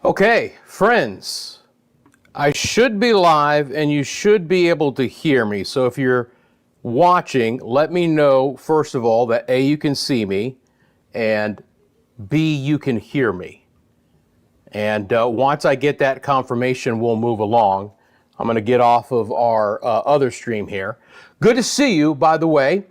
Okay, friends, I should be live and you should be able to hear me. So if you're watching, let me know, first of all, that A, you can see me, and B, you can hear me. And once I get that confirmation, we'll move along. I'm going to get off of our other stream here. Good to see you, by the way.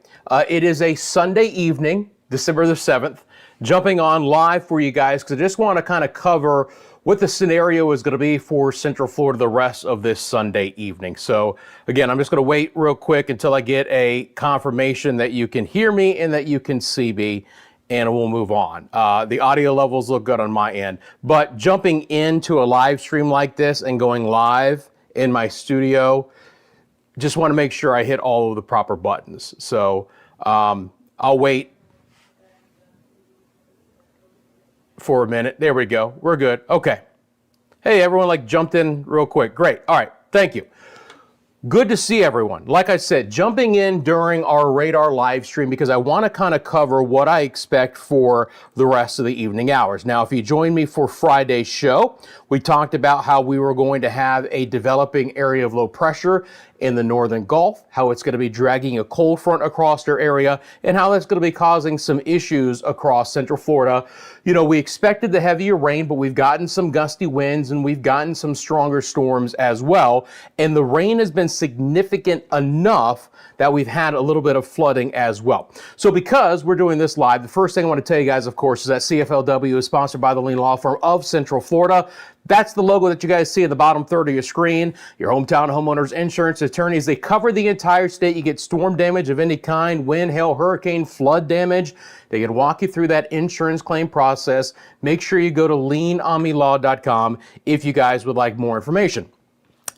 It is a Sunday evening, December the 7th, jumping on live for you guys because I just want to kind of cover what the scenario is going to be for Central Florida the rest of this Sunday evening. So again, I'm just going to wait real quick until I get a confirmation that you can hear me and that you can see me, and we'll move on. The audio levels look good on my end, but jumping into a live stream like this and going live in my studio, just want to make sure I hit all of the proper buttons. So I'll wait for a minute. There we go. We're good. Okay. Hey, everyone jumped in real quick. Great. All right. Thank you. Good to see everyone. Like I said, jumping in during our radar live stream because I want to kind of cover what I expect for the rest of the evening hours. Now, if you joined me for Friday's show, we talked about how we were going to have a developing area of low pressure in the northern Gulf, how it's going to be dragging a cold front across their area, and how that's going to be causing some issues across Central Florida. You know, we expected the heavier rain, but we've gotten some gusty winds and we've gotten some stronger storms as well. And the rain has been significant enough that we've had a little bit of flooding as well. So because we're doing this live, the first thing I want to tell you guys, of course, is that CFLW is sponsored by the Lean Law Firm of Central Florida. That's the logo that you guys see in the bottom third of your screen. Your hometown homeowners insurance attorneys, they cover the entire state. You get storm damage of any kind, wind, hail, hurricane, flood damage. They can walk you through that insurance claim process. Make sure you go to leanomnilaw.com if you guys would like more information.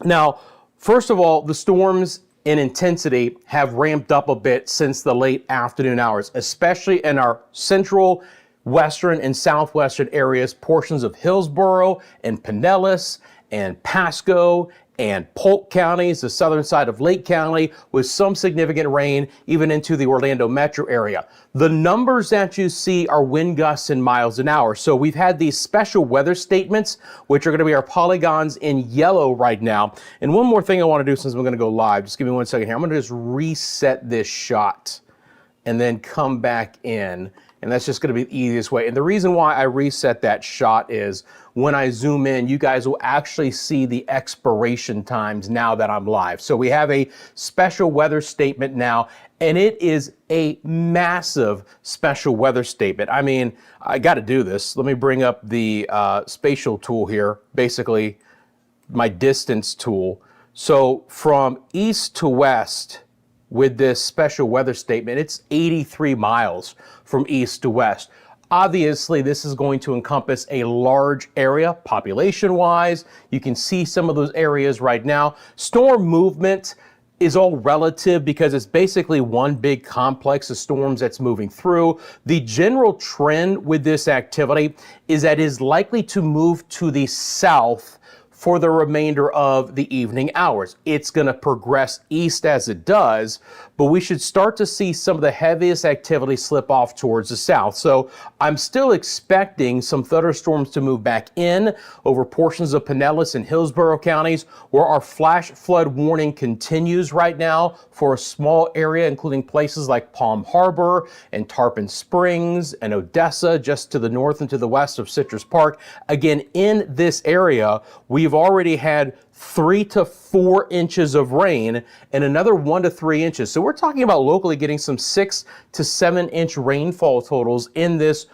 Now, first of all, the storms in intensity have ramped up a bit since the late afternoon hours, especially in our central, western, and southwestern areas, portions of Hillsborough and Pinellas and Pasco and Polk counties, the southern side of Lake County, with some significant rain even into the Orlando metro area. The numbers that you see are wind gusts in miles an hour. So we've had these special weather statements, which are going to be our polygons in yellow right now. And one more thing I want to do since I'm going to go live, just give me 1 second here. I'm going to just reset this shot and then come back in. And that's just going to be the easiest way. And the reason why I reset that shot is when I zoom in, you guys will actually see the expiration times now that I'm live. So we have a special weather statement now, and it is a massive special weather statement. I mean, I got to do this. Let me bring up the spatial tool here, basically my distance tool. So from east to west, with this special weather statement, it's 83 miles from east to west. Obviously, this is going to encompass a large area population-wise. You can see some of those areas right now. Storm movement is all relative because it's basically one big complex of storms that's moving through. The general trend with this activity is that it is likely to move to the south for the remainder of the evening hours. It's going to progress east as it does, but we should start to see some of the heaviest activity slip off towards the south. So I'm still expecting some thunderstorms to move back in over portions of Pinellas and Hillsborough counties, where our flash flood warning continues right now for a small area, including places like Palm Harbor and Tarpon Springs and Odessa, just to the north and to the west of Citrus Park. Again, in this area, we've already had 3 to 4 inches of rain and another 1 to 3 inches. So we're talking about locally getting some 6 to 7 inch rainfall totals in this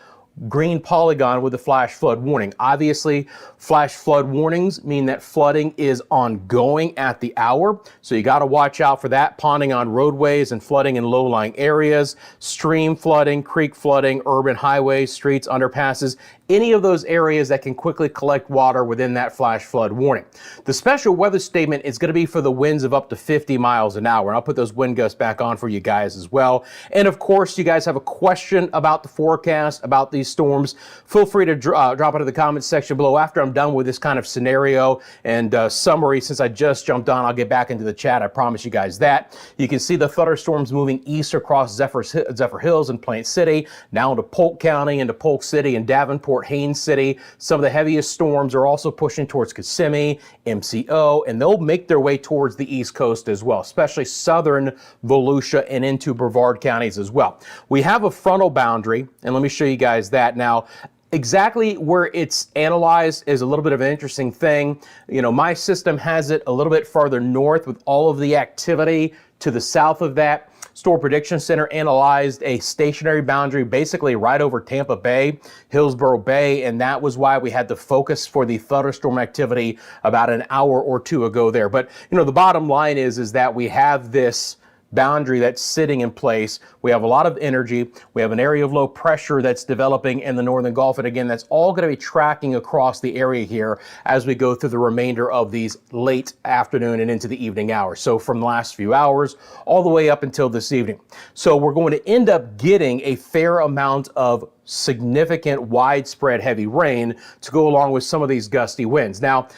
green polygon with the flash flood warning. Obviously, flash flood warnings mean that flooding is ongoing at the hour. So you got to watch out for that. Ponding on roadways and flooding in low-lying areas, stream flooding, creek flooding, urban highways, streets, underpasses, any of those areas that can quickly collect water within that flash flood warning. The special weather statement is going to be for the winds of up to 50 miles an hour. And I'll put those wind gusts back on for you guys as well. And of course, you guys have a question about the forecast, about these these storms, feel free to drop it in the comments section below. After I'm done with this kind of scenario and summary, since I just jumped on, I'll get back into the chat. I promise you guys that. You can see the thunderstorms moving east across Zephyr Hills and Plant City, now into Polk County, into Polk City and Davenport, Haines City. Some of the heaviest storms are also pushing towards Kissimmee, MCO, and they'll make their way towards the East Coast as well, especially southern Volusia and into Brevard counties as well. We have a frontal boundary, and let me show you guys that. Now, exactly where it's analyzed is a little bit of an interesting thing. You know, my system has it a little bit farther north with all of the activity to the south of that. Storm Prediction Center analyzed a stationary boundary basically right over Tampa Bay, Hillsborough Bay, and that was why we had the focus for the thunderstorm activity about an hour or two ago there. But, you know, the bottom line is that we have this boundary that's sitting in place. We have a lot of energy. We have an area of low pressure that's developing in the northern Gulf. And again, that's all going to be tracking across the area here as we go through the remainder of these late afternoon and into the evening hours. So from the last few hours all the way up until this evening. So we're going to end up getting a fair amount of significant widespread heavy rain to go along with some of these gusty winds. Now,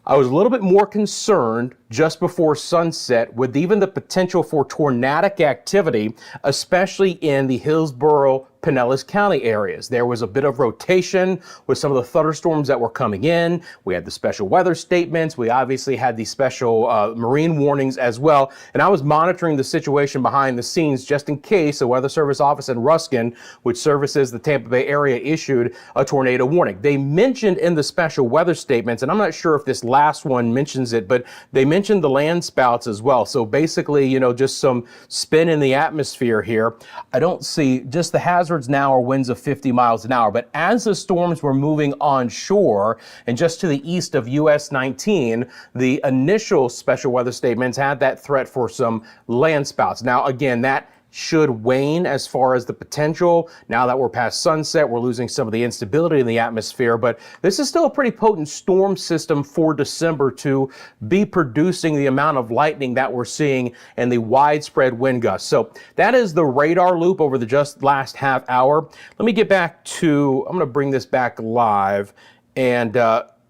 I was a little bit more concerned just before sunset with even the potential for tornadic activity, especially in the Hillsborough, Pinellas County areas. There was a bit of rotation with some of the thunderstorms that were coming in. We had the special weather statements. We obviously had the special marine warnings as well. And I was monitoring the situation behind the scenes just in case the Weather Service office in Ruskin, which services the Tampa Bay area, issued a tornado warning. They mentioned in the special weather statements, and I'm not sure if this last one mentions it, but they mentioned the land spouts as well. So basically, you know, just some spin in the atmosphere here. I don't see just the hazards now are winds of 50 miles an hour. But as the storms were moving onshore and just to the east of US 19, the initial special weather statements had that threat for some land spouts. Now, again, that should wane as far as the potential. Now that we're past sunset, we're losing some of the instability in the atmosphere, but this is still a pretty potent storm system for December to be producing the amount of lightning that we're seeing and the widespread wind gusts. So that is the radar loop over the just last half hour. Let me get back to, I'm going to bring this back live, and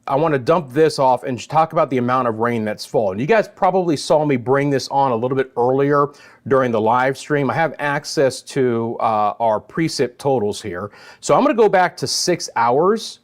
I want to dump this off and talk about the amount of rain that's fallen. You guys probably saw me bring this on a little bit earlier during the live stream. I have access to our precip totals here. So I'm going to go back to 6 hours.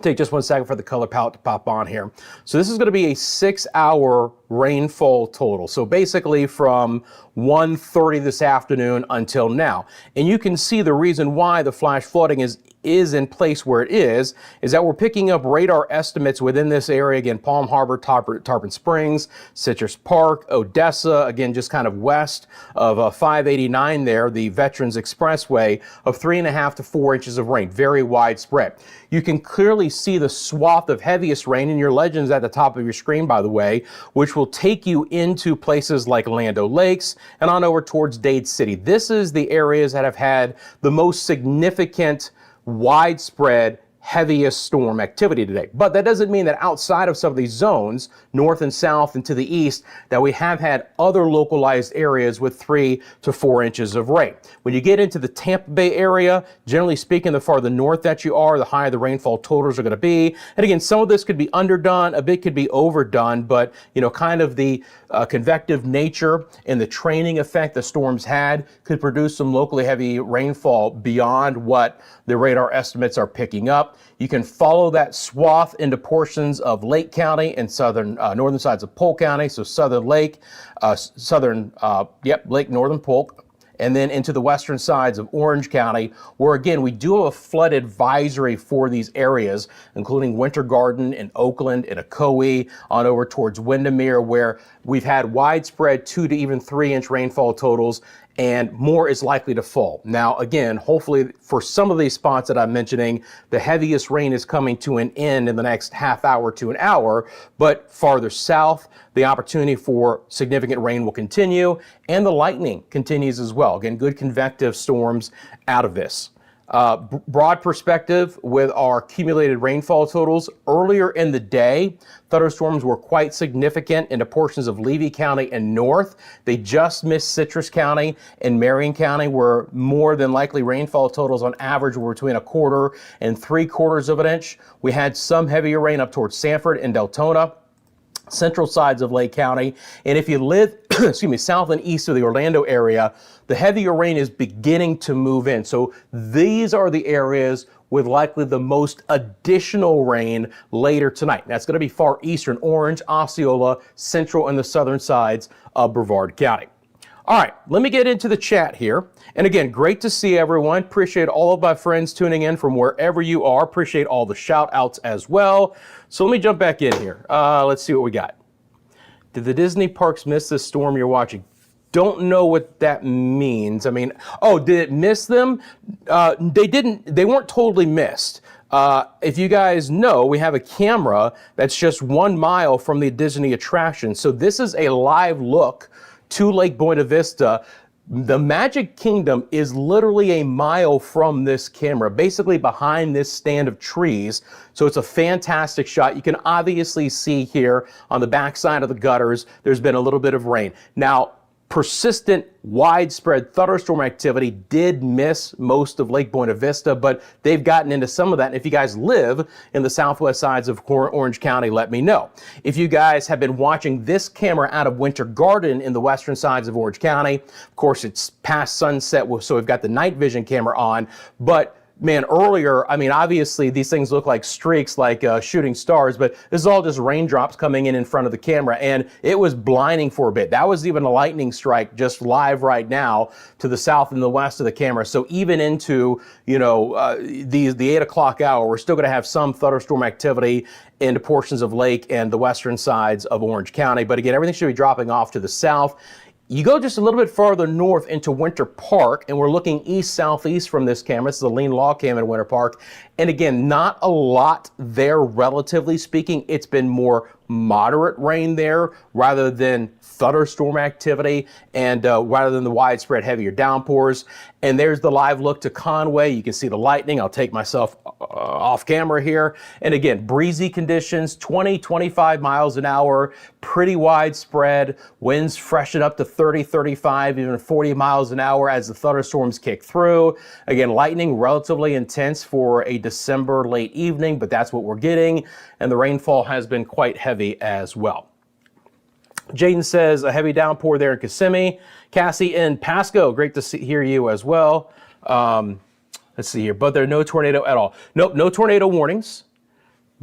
Take just 1 second for the color palette to pop on here. So this is going to be a 6-hour rainfall total. So basically from 1:30 this afternoon until now. And you can see the reason why the flash flooding is in place where it is that we're picking up radar estimates within this area. Again, Palm Harbor, Tarpon Springs, Citrus Park, Odessa, again, just kind of west of 589 there, the Veterans Expressway, of 3.5 to 4 inches of rain, very widespread. You can clearly see the swath of heaviest rain in your legends at the top of your screen, by the way, which will take you into places like Land O'Lakes and on over towards Dade City. This is the areas that have had the most significant widespread heaviest storm activity today. But that doesn't mean that outside of some of these zones, north and south and to the east, that we have had other localized areas with 3 to 4 inches of rain. When you get into the Tampa Bay area, generally speaking, the farther north that you are, the higher the rainfall totals are going to be. And again, some of this could be underdone, a bit could be overdone, but you know, kind of the convective nature and the training effect the storms had could produce some locally heavy rainfall beyond what the radar estimates are picking up. You can follow that swath into portions of Lake County and northern sides of Polk County, so Southern Lake, Lake Northern Polk, and then into the western sides of Orange County, where again, we do have a flood advisory for these areas, including Winter Garden and Oakland and Ocoee, on over towards Windermere, where we've had widespread 2 to even 3 inch rainfall totals, and more is likely to fall. Now, again, hopefully for some of these spots that I'm mentioning, the heaviest rain is coming to an end in the next half hour to an hour, but farther south, the opportunity for significant rain will continue, and the lightning continues as well. Again, good convective storms out of this. Broad perspective with our accumulated rainfall totals. Earlier in the day, thunderstorms were quite significant into portions of Levy County and north. They just missed Citrus County and Marion County, where more than likely rainfall totals on average were between 1/4 and 3/4 of an inch. We had some heavier rain up towards Sanford and Deltona, central sides of Lake County. And if you live, excuse me, south and east of the Orlando area, the heavier rain is beginning to move in. So these are the areas with likely the most additional rain later tonight. That's going to be far eastern Orange, Osceola, central and the southern sides of Brevard County. All right, let me get into the chat here. And again, great to see everyone. Appreciate all of my friends tuning in from wherever you are. Appreciate all the shout outs as well. So let me jump back in here. Let's see what we got. Did the Disney parks miss this storm you're watching? Don't know what that means. I mean, oh, did it miss them? They didn't, they weren't totally missed. If you guys know, we have a camera that's just 1 mile from the Disney attraction. So this is a live look to Lake Buena Vista. The Magic Kingdom is literally 1 mile from this camera, basically behind this stand of trees. So it's a fantastic shot. You can obviously see here on the backside of the gutters, there's been a little bit of rain. Now, persistent, widespread thunderstorm activity did miss most of Lake Buena Vista, but they've gotten into some of that. And if you guys live in the southwest sides of Orange County, let me know. If you guys have been watching this camera out of Winter Garden in the western sides of Orange County, of course, it's past sunset, so we've got the night vision camera on, but man, earlier, I mean, obviously these things look like streaks, like shooting stars, but this is all just raindrops coming in front of the camera, and it was blinding for a bit. That was even a lightning strike just live right now to the south and the west of the camera. So even into, you know, the 8 o'clock hour, we're still going to have some thunderstorm activity into portions of Lake and the western sides of Orange County. But again, everything should be dropping off to the south. You go just a little bit farther north into Winter Park, and we're looking east-southeast from this camera. This is a lean log cam in Winter Park. And again, not a lot there, relatively speaking. It's been more moderate rain there rather than thunderstorm activity, and rather than the widespread heavier downpours. And there's the live look to Conway. You can see the lightning. I'll take myself off camera here. And again, breezy conditions, 20, 25 miles an hour, pretty widespread. Winds freshen up to 30, 35, even 40 miles an hour as the thunderstorms kick through. Again, lightning relatively intense for a December late evening, but that's what we're getting. And the rainfall has been quite heavy as well. Jaden says a heavy downpour there in Kissimmee. Cassie in Pasco, great to hear you as well. Let's see here, but there are no tornado at all. Nope, no tornado warnings.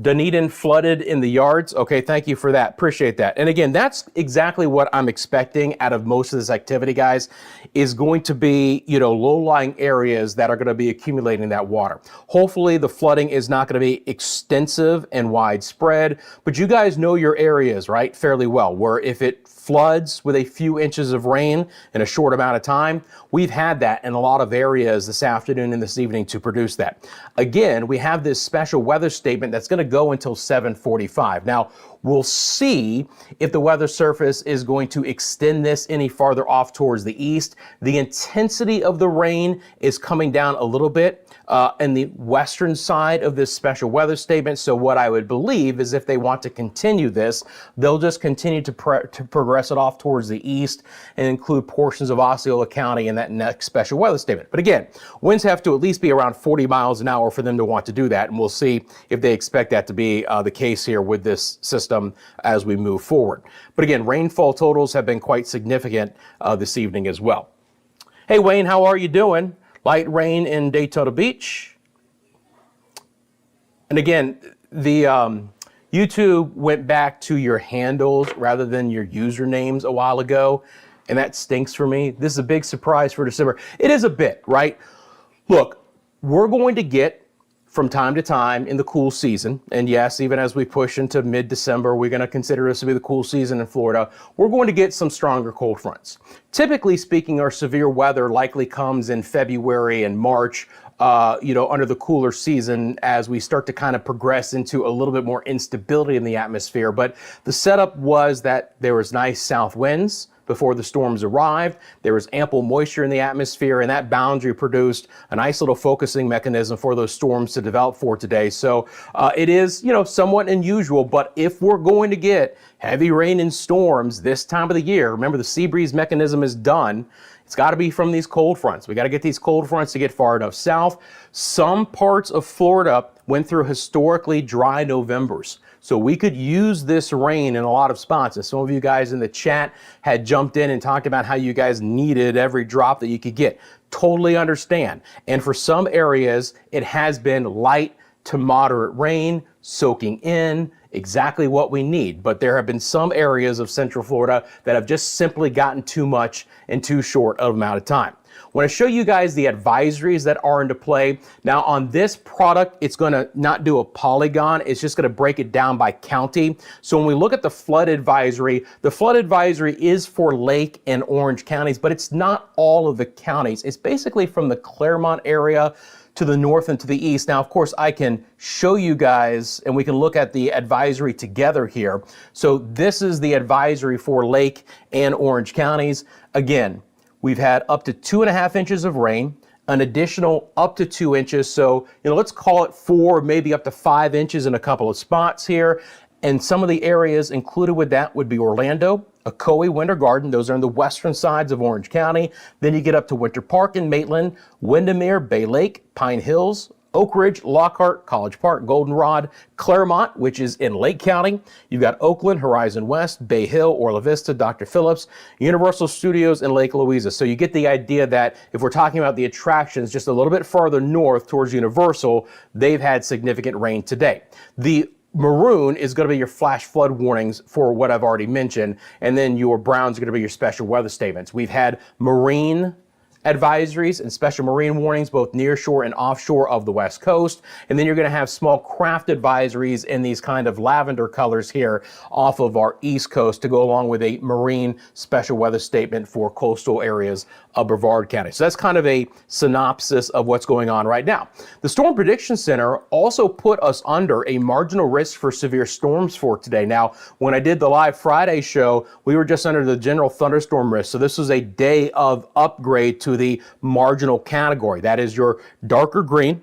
Dunedin flooded in the yards. Okay, thank you for that. Appreciate that. And again, that's exactly what I'm expecting out of most of this activity, guys, is going to be, you know, low-lying areas that are going to be accumulating that water. Hopefully, the flooding is not going to be extensive and widespread, but you guys know your areas, right, fairly well, where if it floods with a few inches of rain in a short amount of time, we've had that in a lot of areas this afternoon and this evening to produce that. Again, we have this special weather statement that's going to go until 7:45. Now, we'll see if the weather surface is going to extend this any farther off towards the east. The intensity of the rain is coming down a little bit in the western side of this special weather statement. So what I would believe is if they want to continue this, they'll just continue to progress it off towards the east and include portions of Osceola County in that next special weather statement. But again, winds have to at least be around 40 miles an hour for them to want to do that. And we'll see if they expect that to be the case here with this system as we move forward. But again, rainfall totals have been quite significant this evening as well. Hey, Wayne, how are you doing? Light rain in Daytona Beach. And again, the YouTube went back to your handles rather than your usernames a while ago, and that stinks for me. This is a big surprise for December. It is a bit, right? Look, we're going to get from time to time in the cool season, and yes, even as we push into mid-December, we're going to consider this to be the cool season in Florida, we're going to get some stronger cold fronts. Typically speaking, our severe weather likely comes in February and March, under the cooler season as we start to kind of progress into a little bit more instability in the atmosphere. But the setup was that there was nice south winds, before the storms arrived. There was ample moisture in the atmosphere, and that boundary produced a nice little focusing mechanism for those storms to develop for today. So it is, somewhat unusual, but if we're going to get heavy rain and storms this time of the year, remember the sea breeze mechanism is done. It's got to be from these cold fronts. We got to get these cold fronts to get far enough south. Some parts of Florida went through historically dry Novembers. So we could use this rain in a lot of spots. And some of you guys in the chat had jumped in and talked about how you guys needed every drop that you could get. Totally understand. And for some areas, it has been light to moderate rain, soaking in, exactly what we need. But there have been some areas of Central Florida that have just simply gotten too much in too short of amount of time. I want to show you guys the advisories that are into play. Now on this product, it's going to not do a polygon. It's just going to break it down by county. So when we look at the flood advisory is for Lake and Orange counties, but it's not all of the counties. It's basically from the Claremont area to the north and to the east. Now, of course, I can show you guys and we can look at the advisory together here. So this is the advisory for Lake and Orange counties. Again, we've had up to 2.5 inches of rain, an additional up to 2 inches. So, let's call it 4, maybe up to 5 inches in a couple of spots here. And some of the areas included with that would be Orlando, Ocoee, Winter Garden. Those are in the western sides of Orange County. Then you get up to Winter Park and Maitland, Windermere, Bay Lake, Pine Hills, Oak Ridge, Lockhart, College Park, Goldenrod, Claremont, which is in Lake County. You've got Oakland, Horizon West, Bay Hill, Orla Vista, Dr. Phillips, Universal Studios, and Lake Louisa. So you get the idea that if we're talking about the attractions just a little bit farther north towards Universal, they've had significant rain today. The maroon is going to be your flash flood warnings for what I've already mentioned, and then your browns are going to be your special weather statements. We've had marine advisories and special marine warnings both near shore and offshore of the West Coast, and then you're going to have small craft advisories in these kind of lavender colors here off of our East Coast to go along with a marine special weather statement for coastal areas of Brevard County. So that's kind of a synopsis of what's going on right now. The Storm Prediction Center also put us under a marginal risk for severe storms for today. Now, when I did the live Friday show, we were just under the general thunderstorm risk. So this was a day of upgrade to the marginal category. That is your darker green,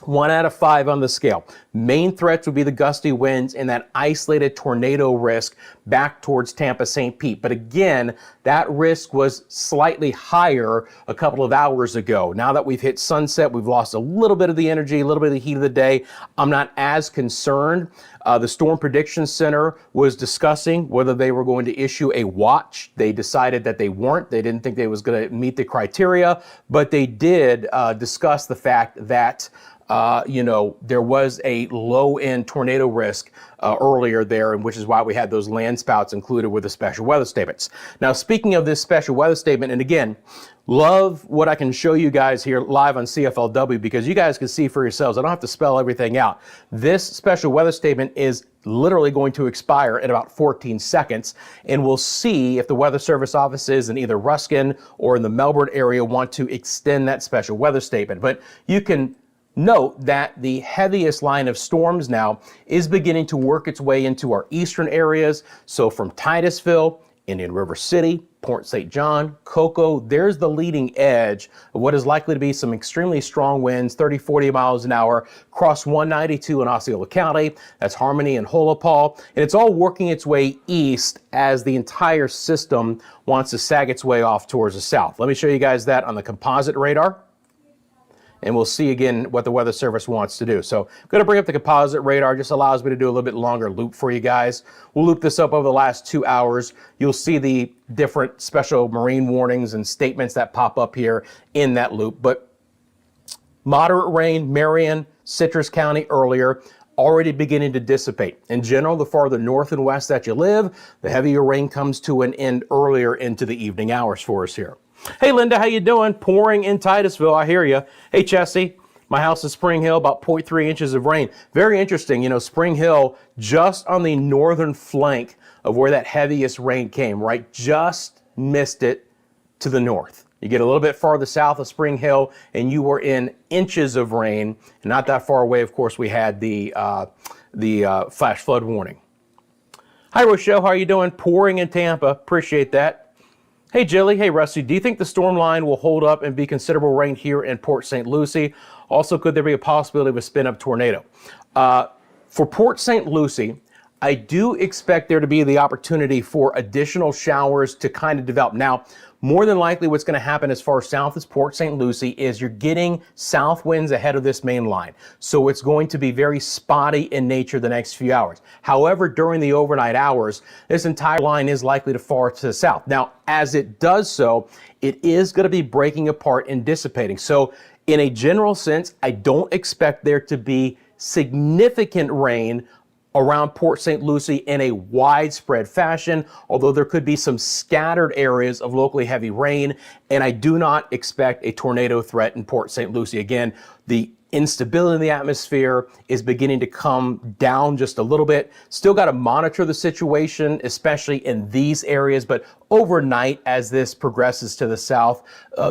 1 out of 5 on the scale. Main threats would be the gusty winds and that isolated tornado risk back towards Tampa, St. Pete. But again, that risk was slightly higher a couple of hours ago. Now that we've hit sunset, we've lost a little bit of the energy, a little bit of the heat of the day. I'm not as concerned. The Storm Prediction Center was discussing whether they were going to issue a watch. They decided that they weren't. They didn't think they was going to meet the criteria, but they did discuss the fact that there was a low-end tornado risk earlier there, and which is why we had those land spouts included with the special weather statements. Now, speaking of this special weather statement, and again, love what I can show you guys here live on CFLW because you guys can see for yourselves. I don't have to spell everything out. This special weather statement is literally going to expire in about 14 seconds, and we'll see if the Weather Service offices in either Ruskin or in the Melbourne area want to extend that special weather statement. But you can note that the heaviest line of storms now is beginning to work its way into our eastern areas. So from Titusville, Indian River City, Port St. John, Cocoa, there's the leading edge of what is likely to be some extremely strong winds, 30, 40 miles an hour, across 192 in Osceola County. That's Harmony and Holopal. And it's all working its way east as the entire system wants to sag its way off towards the south. Let me show you guys that on the composite radar, and we'll see again what the Weather Service wants to do. So I'm going to bring up the composite radar. Just allows me to do a little bit longer loop for you guys. We'll loop this up over the last 2 hours. You'll see the different special marine warnings and statements that pop up here in that loop. But moderate rain, Marion, Citrus County earlier, already beginning to dissipate. In general, the farther north and west that you live, the heavier rain comes to an end earlier into the evening hours for us here. Hey, Linda, how you doing? Pouring in Titusville, I hear you. Hey, Chessie, my house is Spring Hill, about 0.3 inches of rain. Very interesting, Spring Hill, just on the northern flank of where that heaviest rain came, right? Just missed it to the north. You get a little bit farther south of Spring Hill, and you were in inches of rain. And not that far away, of course, we had the flash flood warning. Hi, Rochelle, how are you doing? Pouring in Tampa, appreciate that. Hey Jilly, hey Rusty, do you think the storm line will hold up and be considerable rain here in Port St. Lucie? Also, could there be a possibility of a spin-up tornado? For Port St. Lucie, I do expect there to be the opportunity for additional showers to kind of develop. Now, more than likely what's going to happen as far south as Port St. Lucie is you're getting south winds ahead of this main line. So it's going to be very spotty in nature the next few hours. However, during the overnight hours, this entire line is likely to fall to the south. Now, as it does so, it is going to be breaking apart and dissipating. So in a general sense, I don't expect there to be significant rain around Port St. Lucie in a widespread fashion, although there could be some scattered areas of locally heavy rain, and I do not expect a tornado threat in Port St. Lucie. Again, the instability in the atmosphere is beginning to come down just a little bit. Still got to monitor the situation, especially in these areas, but overnight as this progresses to the south,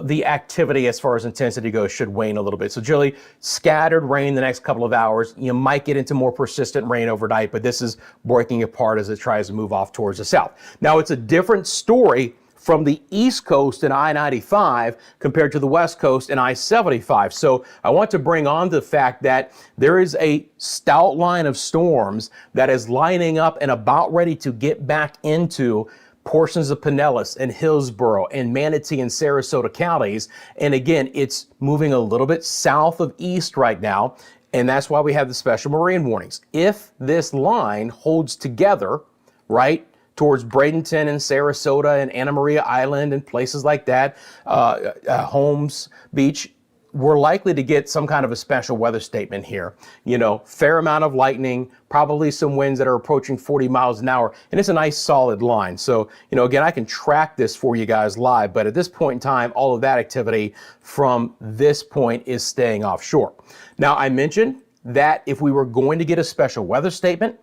the activity as far as intensity goes should wane a little bit. So Jilly, scattered rain the next couple of hours. You might get into more persistent rain overnight, but this is breaking apart as it tries to move off towards the south. Now it's a different story from the East Coast in I-95 compared to the West Coast in I-75. So I want to bring on the fact that there is a stout line of storms that is lining up and about ready to get back into portions of Pinellas and Hillsborough and Manatee and Sarasota counties. And again, it's moving a little bit south of east right now. And that's why we have the special marine warnings. If this line holds together, right, towards Bradenton and Sarasota and Anna Maria Island and places like that, Holmes Beach, we're likely to get some kind of a special weather statement here. You know, fair amount of lightning, probably some winds that are approaching 40 miles an hour, and it's a nice solid line. So, you know, again, I can track this for you guys live, but at this point in time, all of that activity from this point is staying offshore. Now, I mentioned that if we were going to get a special weather statement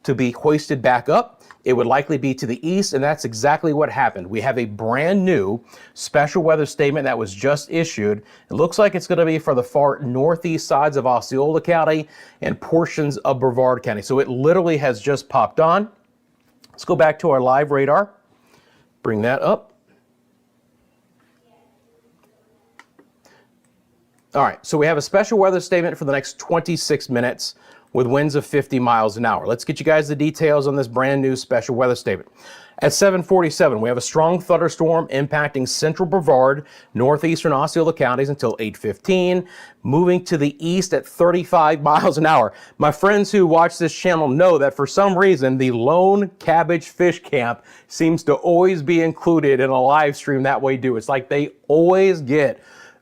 to be hoisted back up, it would likely be to the east, and that's exactly what happened. We have a brand new special weather statement that was just issued. It looks like it's going to be for the far northeast sides of Osceola County and portions of Brevard County. So it literally has just popped on. Let's go back to our live radar. Bring that up. All right, so we have a special weather statement for the next 26 minutes with winds of 50 miles an hour. Let's get you guys the details on this brand new special weather statement. At 7:47, we have a strong thunderstorm impacting central Brevard, northeastern Osceola counties until 8:15, moving to the east at 35 miles an hour. My friends who watch this channel know that for some reason, the Lone Cabbage Fish Camp seems to always be included in a live stream that way too. It's like they always get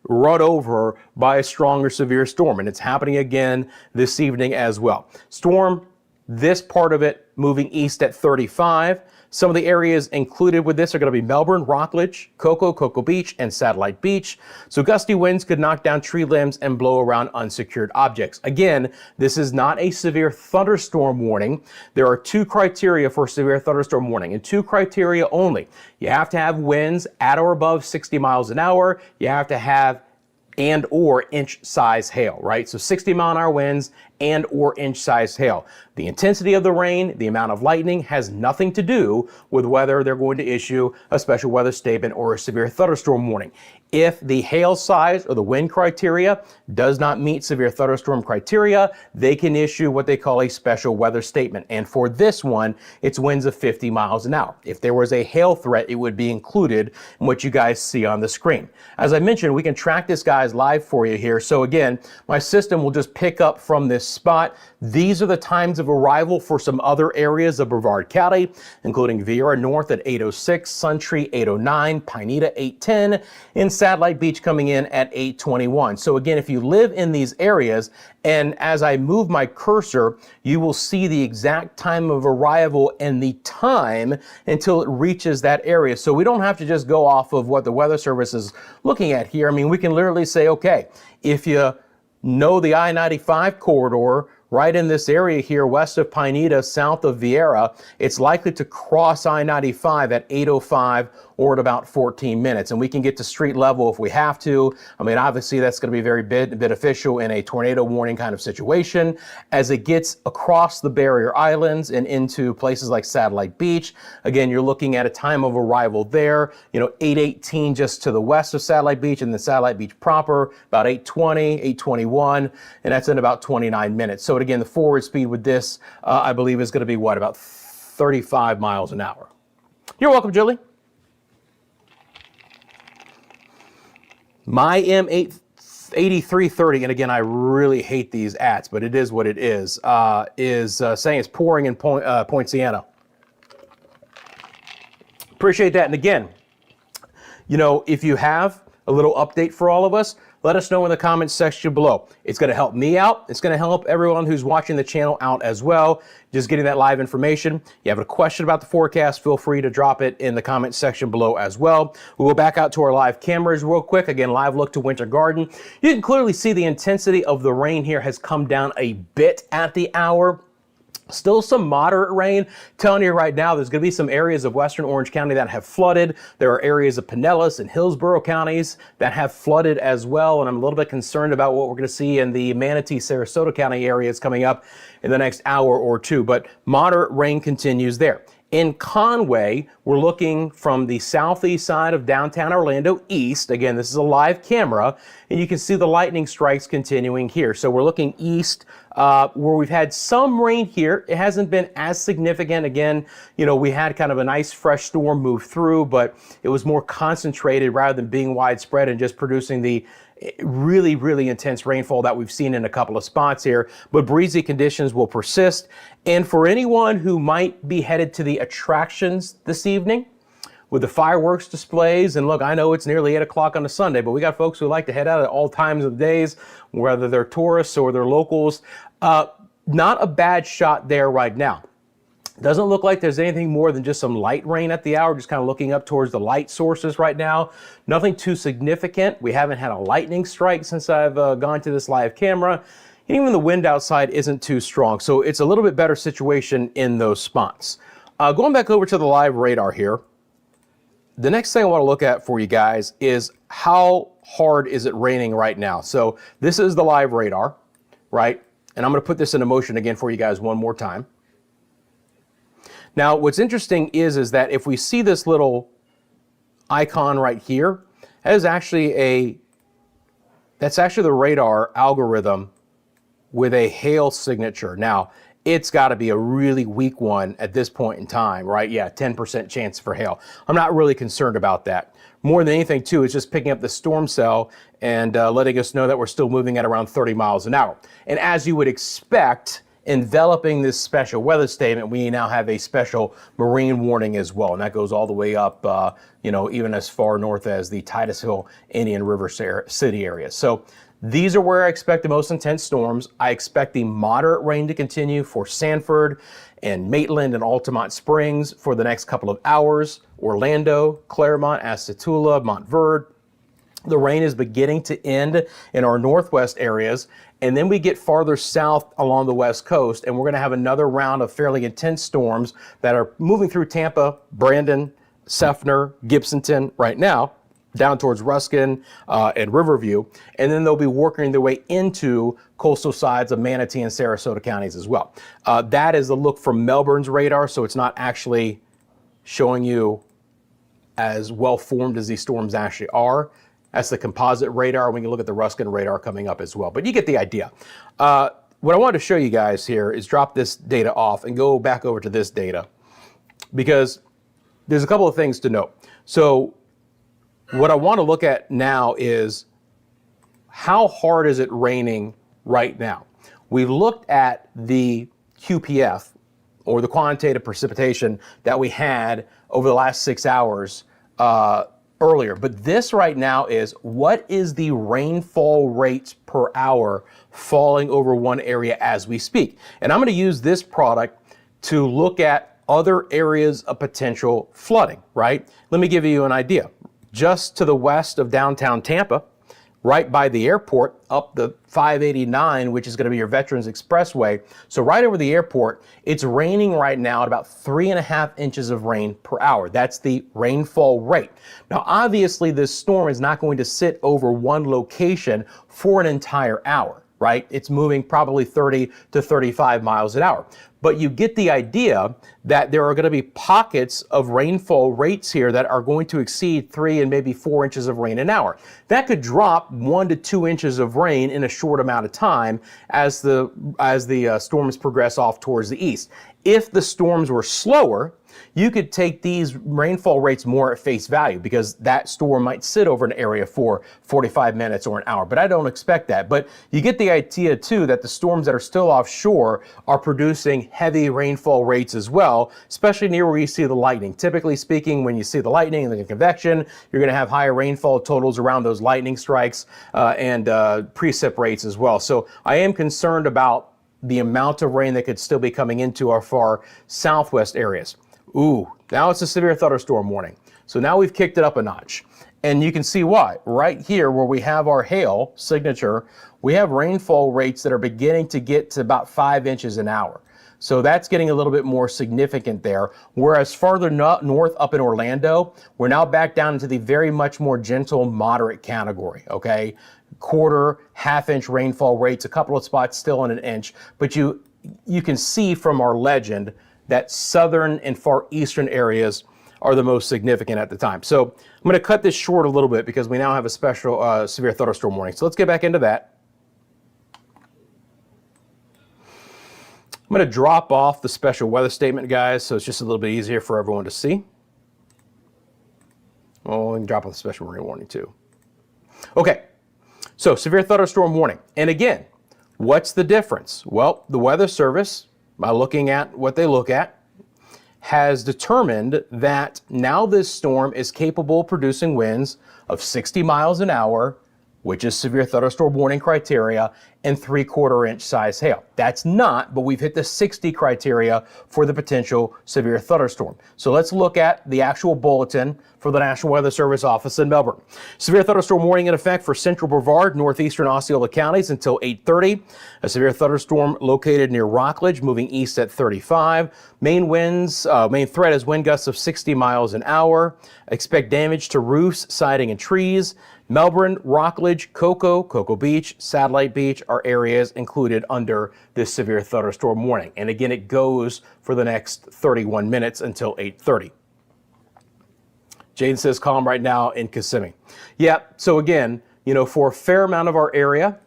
run over by a strong or severe storm, and it's happening again this evening as well. Storm, this part of it moving east at 35. Some of the areas included with this are going to be Melbourne, Rockledge, Cocoa Beach, and Satellite Beach. So gusty winds could knock down tree limbs and blow around unsecured objects. Again, this is not a severe thunderstorm warning. There are two criteria for severe thunderstorm warning, and two criteria only. You have to have winds at or above 60 miles an hour. You have to have and or inch size hail, right? So 60 mile an hour winds and or inch size hail. The intensity of the rain, the amount of lightning has nothing to do with whether they're going to issue a special weather statement or a severe thunderstorm warning. If the hail size or the wind criteria does not meet severe thunderstorm criteria, they can issue what they call a special weather statement. And for this one, it's winds of 50 miles an hour. If there was a hail threat, it would be included in what you guys see on the screen. As I mentioned, we can track this guys live for you here. So again, my system will just pick up from this spot. These are the times of arrival for some other areas of Brevard County, including Viera North at 8:06, Suntree 8:09, Pineda 8:10, and Satellite Beach coming in at 8:21. So again, if you live in these areas, and as I move my cursor, you will see the exact time of arrival and the time until it reaches that area. So we don't have to just go off of what the Weather Service is looking at here. I mean, we can literally say, okay, if you know the I-95 corridor right in this area here, west of Pineda, south of Vieira. It's likely to cross I-95 at 8:05 or at about 14 minutes. And we can get to street level if we have to. I mean, obviously that's going to be very beneficial in a tornado warning kind of situation. As it gets across the barrier islands and into places like Satellite Beach, again, you're looking at a time of arrival there, 8:18 just to the west of Satellite Beach, and then Satellite Beach proper, about 8:20, 8:21, and that's in about 29 minutes. So again, the forward speed with this, I believe, is going to be what, about 35 miles an hour. You're welcome, Julie. My M8330, and again, I really hate these ats, but it is what it is saying it's pouring in Point Siena. Appreciate that. And again, if you have a little update for all of us, let us know in the comments section below. It's going to help me out. It's going to help everyone who's watching the channel out as well. Just getting that live information. You have a question about the forecast, feel free to drop it in the comment section below as well. We'll go back out to our live cameras real quick. Again, live look to Winter Garden. You can clearly see the intensity of the rain here has come down a bit at the hour. Still some moderate rain. Telling you right now, there's going to be some areas of western Orange County that have flooded. There are areas of Pinellas and Hillsborough counties that have flooded as well. And I'm a little bit concerned about what we're going to see in the Manatee, Sarasota County areas coming up in the next hour or two. But moderate rain continues there. In Conway, we're looking from the southeast side of downtown Orlando east. Again, this is a live camera, and you can see the lightning strikes continuing here. So we're looking east where we've had some rain here. It hasn't been as significant. Again, we had kind of a nice fresh storm move through, but it was more concentrated rather than being widespread and just producing the really, really intense rainfall that we've seen in a couple of spots here. But breezy conditions will persist. And for anyone who might be headed to the attractions this evening with the fireworks displays, and look, I know it's nearly 8 o'clock on a Sunday, but we got folks who like to head out at all times of days, whether they're tourists or they're locals. Not a bad shot there right now. Doesn't look like there's anything more than just some light rain at the hour, just kind of looking up towards the light sources right now. Nothing too significant. We haven't had a lightning strike since I've gone to this live camera. Even the wind outside isn't too strong, so it's a little bit better situation in those spots. Going back over to the live radar here, the next thing I want to look at for you guys is how hard is it raining right now. So this is the live radar, right? And I'm going to put this into motion again for you guys one more time. Now, what's interesting is that if we see this little icon right here, that's actually the radar algorithm with a hail signature. Now, it's got to be a really weak one at this point in time, right? Yeah, 10% chance for hail. I'm not really concerned about that. More than anything, too, it's just picking up the storm cell and letting us know that we're still moving at around 30 miles an hour. And as you would expect, enveloping this special weather statement, we now have a special marine warning as well. And that goes all the way up, even as far north as the Titusville, Indian River City area. So these are where I expect the most intense storms. I expect the moderate rain to continue for Sanford and Maitland and Altamont Springs for the next couple of hours. Orlando, Claremont, Asatula, Montverde. The rain is beginning to end in our northwest areas, and then we get farther south along the west coast, and we're going to have another round of fairly intense storms that are moving through Tampa, Brandon, Seffner, Gibsonton right now, down towards Ruskin and Riverview, and then they'll be working their way into coastal sides of Manatee and Sarasota counties as well. That is a look from Melbourne's radar, so it's not actually showing you as well formed as these storms actually are. That's the composite radar. We can look at the Ruskin radar coming up as well, but you get the idea. What I wanted to show you guys here is drop this data off and go back over to this data, because there's a couple of things to note. So what I want to look at now is how hard is it raining right now? We looked at the QPF, or the quantitative precipitation that we had over the last 6 hours earlier. But this right now is what is the rainfall rates per hour falling over one area as we speak. And I'm going to use this product to look at other areas of potential flooding, right? Let me give you an idea. Just to the west of downtown Tampa, right by the airport up the 589, which is going to be your Veterans Expressway. So right over the airport, it's raining right now at about 3.5 inches of rain per hour. That's the rainfall rate. Now, obviously, this storm is not going to sit over one location for an entire hour, right? It's moving probably 30 to 35 miles an hour. But you get the idea that there are going to be pockets of rainfall rates here that are going to exceed 3 and maybe 4 inches of rain an hour. That could drop 1 to 2 inches of rain in a short amount of time as the storms progress off towards the east. If the storms were slower, you could take these rainfall rates more at face value because that storm might sit over an area for 45 minutes or an hour, but I don't expect that. But you get the idea too that the storms that are still offshore are producing heavy rainfall rates as well, especially near where you see the lightning. Typically speaking, when you see the lightning and the convection, you're going to have higher rainfall totals around those lightning strikes and precip rates as well. So I am concerned about the amount of rain that could still be coming into our far southwest areas. Ooh, now it's a severe thunderstorm warning. So now we've kicked it up a notch. And you can see why. Right here where we have our hail signature, we have rainfall rates that are beginning to get to about 5 inches an hour. So that's getting a little bit more significant there. Whereas farther north up in Orlando, we're now back down into the very much more gentle, moderate category, okay? Quarter, half-inch rainfall rates, a couple of spots still in an inch. But you can see from our legend that southern and far eastern areas are the most significant at the time. So I'm going to cut this short a little bit because we now have a special severe thunderstorm warning. So let's get back into that. I'm going to drop off the special weather statement, guys, so it's just a little bit easier for everyone to see. Oh, we can drop off the special rain warning too. Okay, so severe thunderstorm warning. And again, what's the difference? Well, the Weather Service, by looking at what they look at, has determined that now this storm is capable of producing winds of 60 miles an hour, which is severe thunderstorm warning criteria, and 3/4 inch size hail. That's not, but we've hit the 60 criteria for the potential severe thunderstorm. So let's look at the actual bulletin for the National Weather Service office in Melbourne. Severe thunderstorm warning in effect for central Brevard, northeastern Osceola counties until 8:30. A severe thunderstorm located near Rockledge, moving east at 35. Main threat is wind gusts of 60 miles an hour. Expect damage to roofs, siding, and trees. Melbourne, Rockledge, Cocoa Beach, Satellite Beach are areas included under this severe thunderstorm warning. And again, it goes for the next 31 minutes until 8:30. Jaden says calm right now in Kissimmee. Yeah, so again, for a fair amount of our area,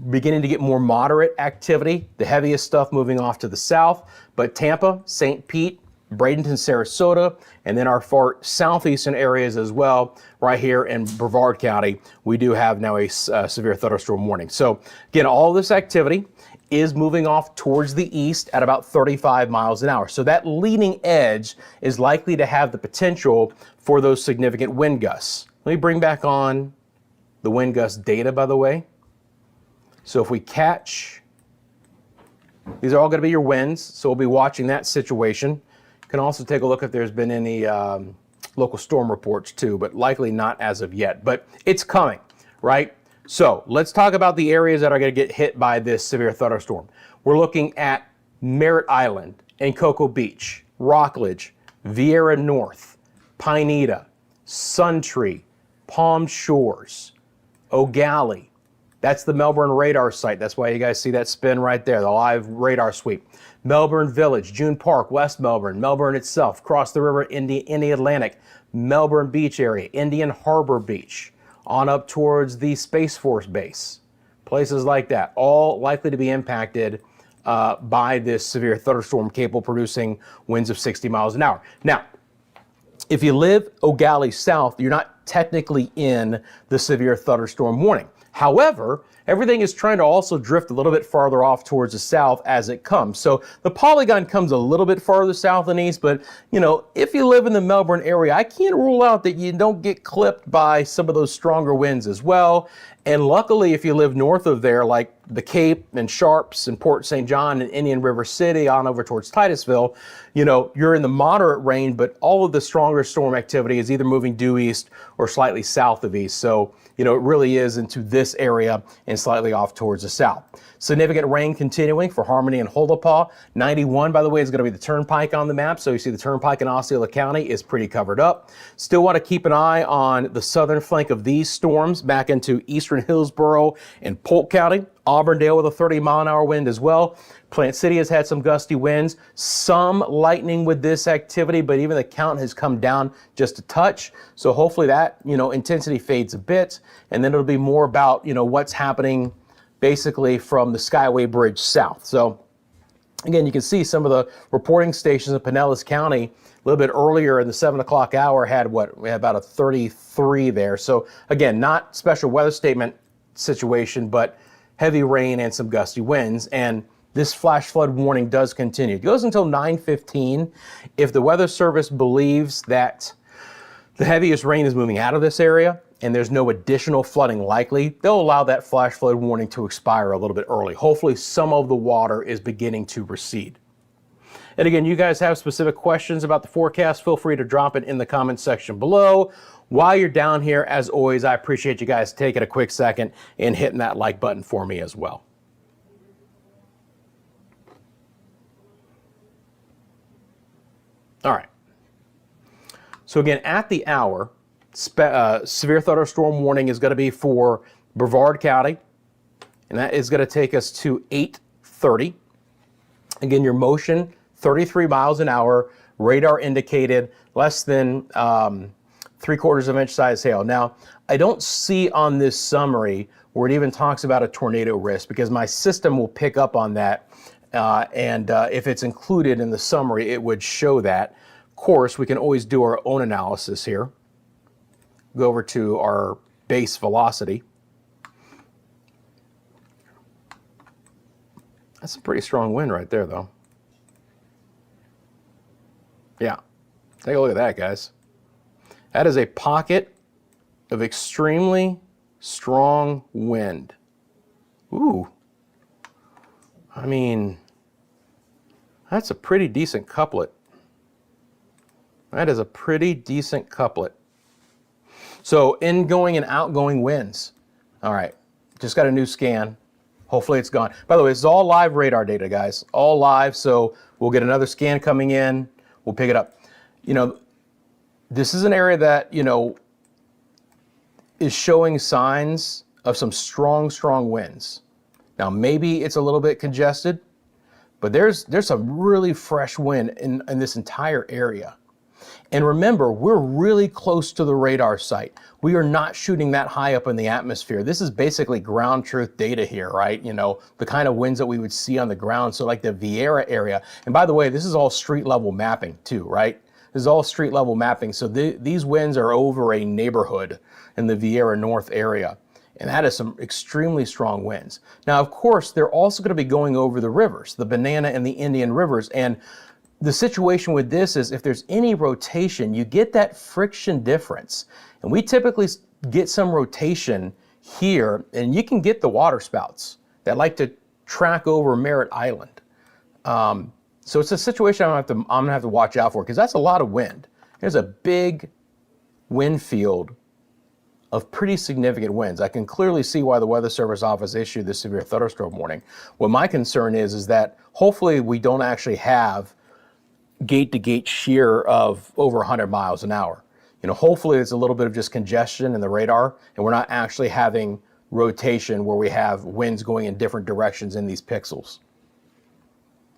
beginning to get more moderate activity, the heaviest stuff moving off to the south, but Tampa, St. Pete, Bradenton, Sarasota, and then our far southeastern areas as well, right here in Brevard County, we do have now a severe thunderstorm warning. So again, all this activity is moving off towards the east at about 35 miles an hour. So that leading edge is likely to have the potential for those significant wind gusts. Let me bring back on the wind gust data, by the way. So if we catch, these are all going to be your winds, so we'll be watching that situation. Can also take a look if there's been any local storm reports too, but likely not as of yet. But it's coming, right? So let's talk about the areas that are going to get hit by this severe thunderstorm. We're looking at Merritt Island and Cocoa Beach, Rockledge, Vieira North, Pineda, Suntree, Palm Shores, O'Galley. That's the Melbourne radar site. That's why you guys see that spin right there, the live radar sweep. Melbourne Village, June Park, West Melbourne, Melbourne itself, across the river in the Atlantic, Melbourne Beach area, Indian Harbor Beach, on up towards the Space Force base. Places like that, all likely to be impacted by this severe thunderstorm capable producing winds of 60 miles an hour. Now, if you live O'Galley South, you're not technically in the severe thunderstorm warning. However, everything is trying to also drift a little bit farther off towards the south as it comes. So the polygon comes a little bit farther south and east, but if you live in the Melbourne area, I can't rule out that you don't get clipped by some of those stronger winds as well. And luckily, if you live north of there, like the Cape and Sharps and Port St. John and Indian River City on over towards Titusville, you're in the moderate range, but all of the stronger storm activity is either moving due east or slightly south of east. So, it really is into this area and slightly off towards the south. Significant rain continuing for Harmony and Holopaw. 91, by the way, is going to be the turnpike on the map. So you see the turnpike in Osceola County is pretty covered up. Still want to keep an eye on the southern flank of these storms back into eastern Hillsborough and Polk County. Auburndale with a 30-mile-an-hour wind as well. Plant City has had some gusty winds, some lightning with this activity, but even the count has come down just a touch. So hopefully that, intensity fades a bit, and then it'll be more about, what's happening basically from the Skyway Bridge south. So again, you can see some of the reporting stations in Pinellas County a little bit earlier in the 7 o'clock hour had we had about a 33 there. So again, not special weather statement situation, but heavy rain and some gusty winds. And this flash flood warning does continue. It goes until 9:15. If the Weather Service believes that the heaviest rain is moving out of this area and there's no additional flooding likely, they'll allow that flash flood warning to expire a little bit early. Hopefully some of the water is beginning to recede. And again, you guys have specific questions about the forecast, feel free to drop it in the comments section below. While you're down here, as always, I appreciate you guys taking a quick second and hitting that like button for me as well. All right. So again, at the hour, severe thunderstorm warning is going to be for Brevard County, and that is going to take us to 8:30. Again, your motion, 33 miles an hour, radar indicated less than 3/4 of an inch size hail. Now, I don't see on this summary where it even talks about a tornado risk, because my system will pick up on that. And if it's included in the summary, it would show that. Of course, we can always do our own analysis here. Go over to our base velocity. That's a pretty strong wind right there, though. Yeah, take a look at that, guys. That is a pocket of extremely strong wind. Ooh. I mean, that's a pretty decent couplet. That is a pretty decent couplet. So ingoing and outgoing winds. All right, just got a new scan. Hopefully it's gone. By the way, this is all live radar data, guys. All live, so we'll get another scan coming in. We'll pick it up. This is an area that, is showing signs of some strong, strong winds. Now, maybe it's a little bit congested, but there's some really fresh wind in this entire area. And remember, we're really close to the radar site. We are not shooting that high up in the atmosphere. This is basically ground truth data here, right? The kind of winds that we would see on the ground. So like the Vieira area. And by the way, this is all street level mapping too, right? This is all street level mapping. So these winds are over a neighborhood in the Vieira North area. And that is some extremely strong winds. Now, of course, they're also going to be going over the rivers, the Banana and the Indian rivers. And the situation with this is if there's any rotation, you get that friction difference. And we typically get some rotation here, and you can get the water spouts that like to track over Merritt Island. So it's a situation I'm gonna have to watch out for, because that's a lot of wind. There's a big wind field of pretty significant winds. I can clearly see why the Weather Service office issued this severe thunderstorm warning. What my concern is that hopefully we don't actually have gate-to-gate shear of over 100 miles an hour. Hopefully it's a little bit of just congestion in the radar, and we're not actually having rotation where we have winds going in different directions in these pixels.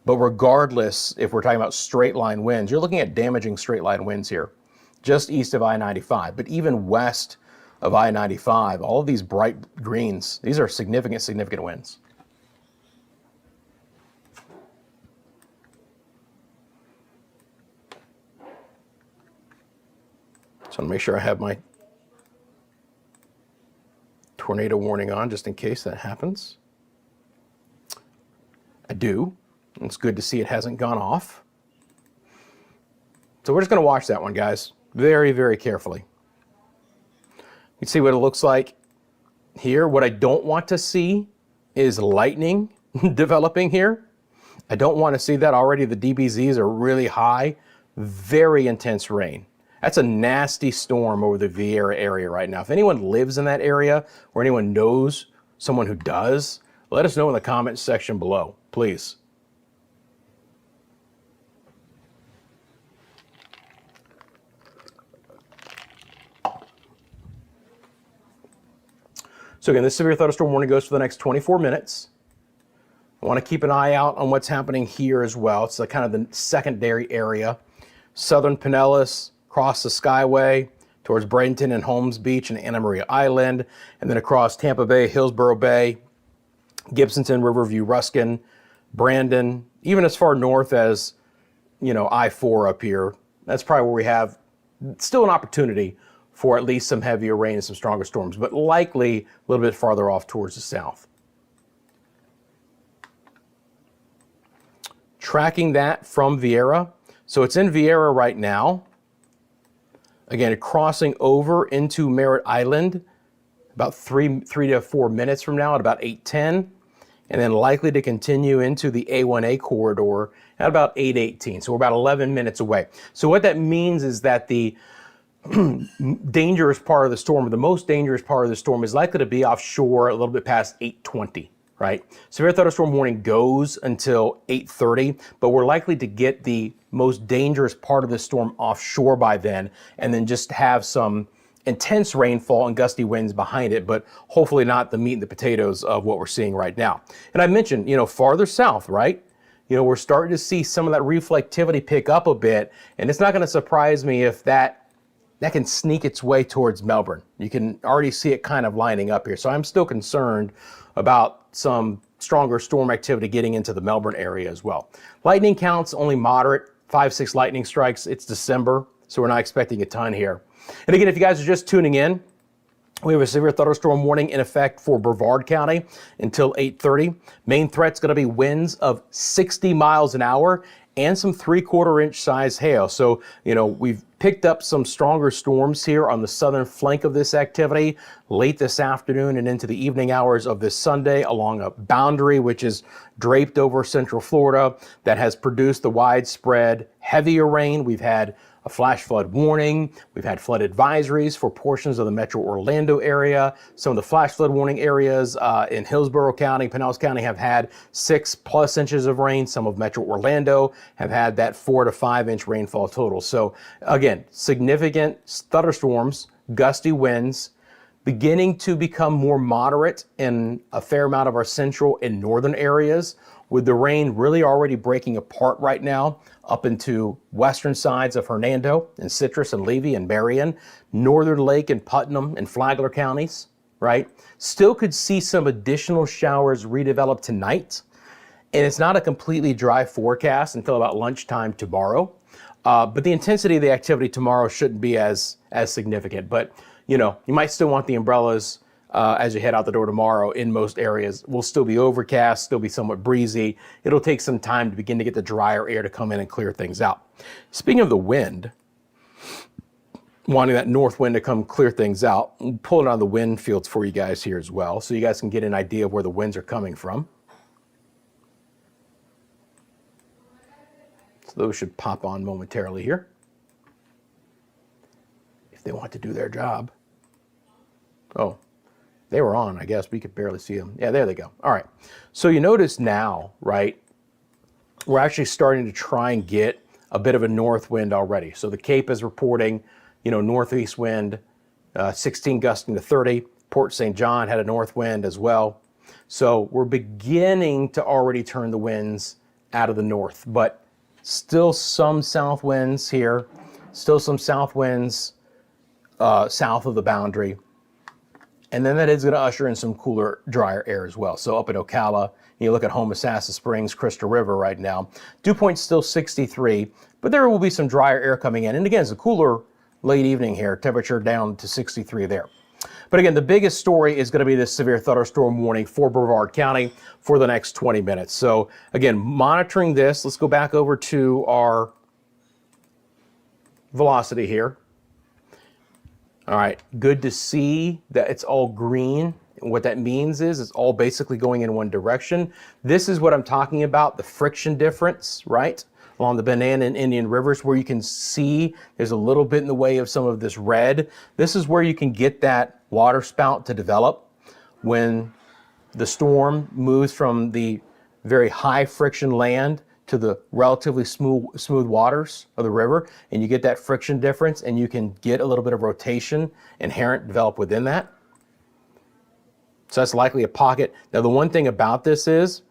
But regardless, if we're talking about straight line winds, you're looking at damaging straight line winds here, just east of I-95, but even west of I-95, all of these bright greens, these are significant, significant winds. So I want to make sure I have my tornado warning on just in case that happens. I do. It's good to see it hasn't gone off. So we're just going to watch that one, guys, very, very carefully. You can see what it looks like here. What I don't want to see is lightning developing here. I don't want to see that. Already the DBZs are really high. Very intense rain. That's a nasty storm over the Vieira area right now. If anyone lives in that area or anyone knows someone who does, let us know in the comments section below, please. So again, this severe thunderstorm warning goes for the next 24 minutes. I want to keep an eye out on what's happening here as well. It's kind of the secondary area. Southern Pinellas, across the Skyway, towards Bradenton and Holmes Beach and Anna Maria Island, and then across Tampa Bay, Hillsborough Bay, Gibsonton, Riverview, Ruskin, Brandon, even as far north as, you know, I-4 up here. That's probably where we have still an opportunity for at least some heavier rain and some stronger storms, but likely a little bit farther off towards the south. Tracking that from Vieira. So it's in Vieira right now. Again, crossing over into Merritt Island about 3 to 4 minutes from now at about 8:10, and then likely to continue into the A1A corridor at about 8:18. So we're about 11 minutes away. So what that means is that the dangerous part of the storm, or the most dangerous part of the storm, is likely to be offshore a little bit past 8:20. Right? Severe thunderstorm warning goes until 8:30, but we're likely to get the most dangerous part of the storm offshore by then, and then just have some intense rainfall and gusty winds behind it, but hopefully not the meat and the potatoes of what we're seeing right now. And I mentioned, you know, farther south, right? You know, we're starting to see some of that reflectivity pick up a bit, and it's not going to surprise me if that can sneak its way towards Melbourne. You can already see it kind of lining up here. So I'm still concerned about some stronger storm activity getting into the Melbourne area as well. Lightning counts only moderate, 5-6 lightning strikes. It's December, so we're not expecting a ton here. And again, if you guys are just tuning in, we have a severe thunderstorm warning in effect for Brevard County until 8:30. Main threat's going to be winds of 60 miles an hour and some 3/4 inch size hail. So, you know, we've picked up some stronger storms here on the southern flank of this activity late this afternoon and into the evening hours of this Sunday along a boundary which is draped over central Florida that has produced the widespread heavier rain. We've had a flash flood warning. We've had flood advisories for portions of the Metro Orlando area. Some of the flash flood warning areas in Hillsborough County, Pinellas County have had 6+ inches of rain. Some of Metro Orlando have had that 4 to 5 inch rainfall total. So again, significant thunderstorms, gusty winds, beginning to become more moderate in a fair amount of our central and northern areas, with the rain really already breaking apart right now up into western sides of Hernando and Citrus and Levy and Marion, Northern Lake and Putnam and Flagler counties, right? Still could see some additional showers redevelop tonight. And it's not a completely dry forecast until about lunchtime tomorrow. But the intensity of the activity tomorrow shouldn't be as significant. But, you know, you might still want the umbrellas as you head out the door tomorrow in most areas. Will still be overcast, still be somewhat breezy. It'll take some time to begin to get the drier air to come in and clear things out. Speaking of the wind, wanting that north wind to come clear things out, I'm pulling on the wind fields for you guys here as well, so you guys can get an idea of where the winds are coming from. So those should pop on momentarily here, if they want to do their job. Oh, they were on, I guess. We could barely see them. Yeah, there they go. All right. So you notice now, right, we're actually starting to try and get a bit of a north wind already. So the Cape is reporting, you know, northeast wind, 16 gusting to 30. Port St. John had a north wind as well. So we're beginning to already turn the winds out of the north, but still some south winds here, still some south winds south of the boundary. And then that is going to usher in some cooler, drier air as well. So up at Ocala, you look at Homosassa Springs, Crystal River right now. Dew point still 63, but there will be some drier air coming in. And again, it's a cooler late evening here, temperature down to 63 there. But again, the biggest story is going to be this severe thunderstorm warning for Brevard County for the next 20 minutes. So again, monitoring this. Let's go back over to our velocity here. All right, good to see that it's all green. And what that means is it's all basically going in one direction. This is what I'm talking about, the friction difference, right? Along the Banana and Indian Rivers, where you can see there's a little bit in the way of some of this red. This is where you can get that water spout to develop when the storm moves from the very high friction land to the relatively smooth waters of the river, and you get that friction difference, and you can get a little bit of rotation inherent develop within that. So that's likely a pocket. Now, the one thing about this is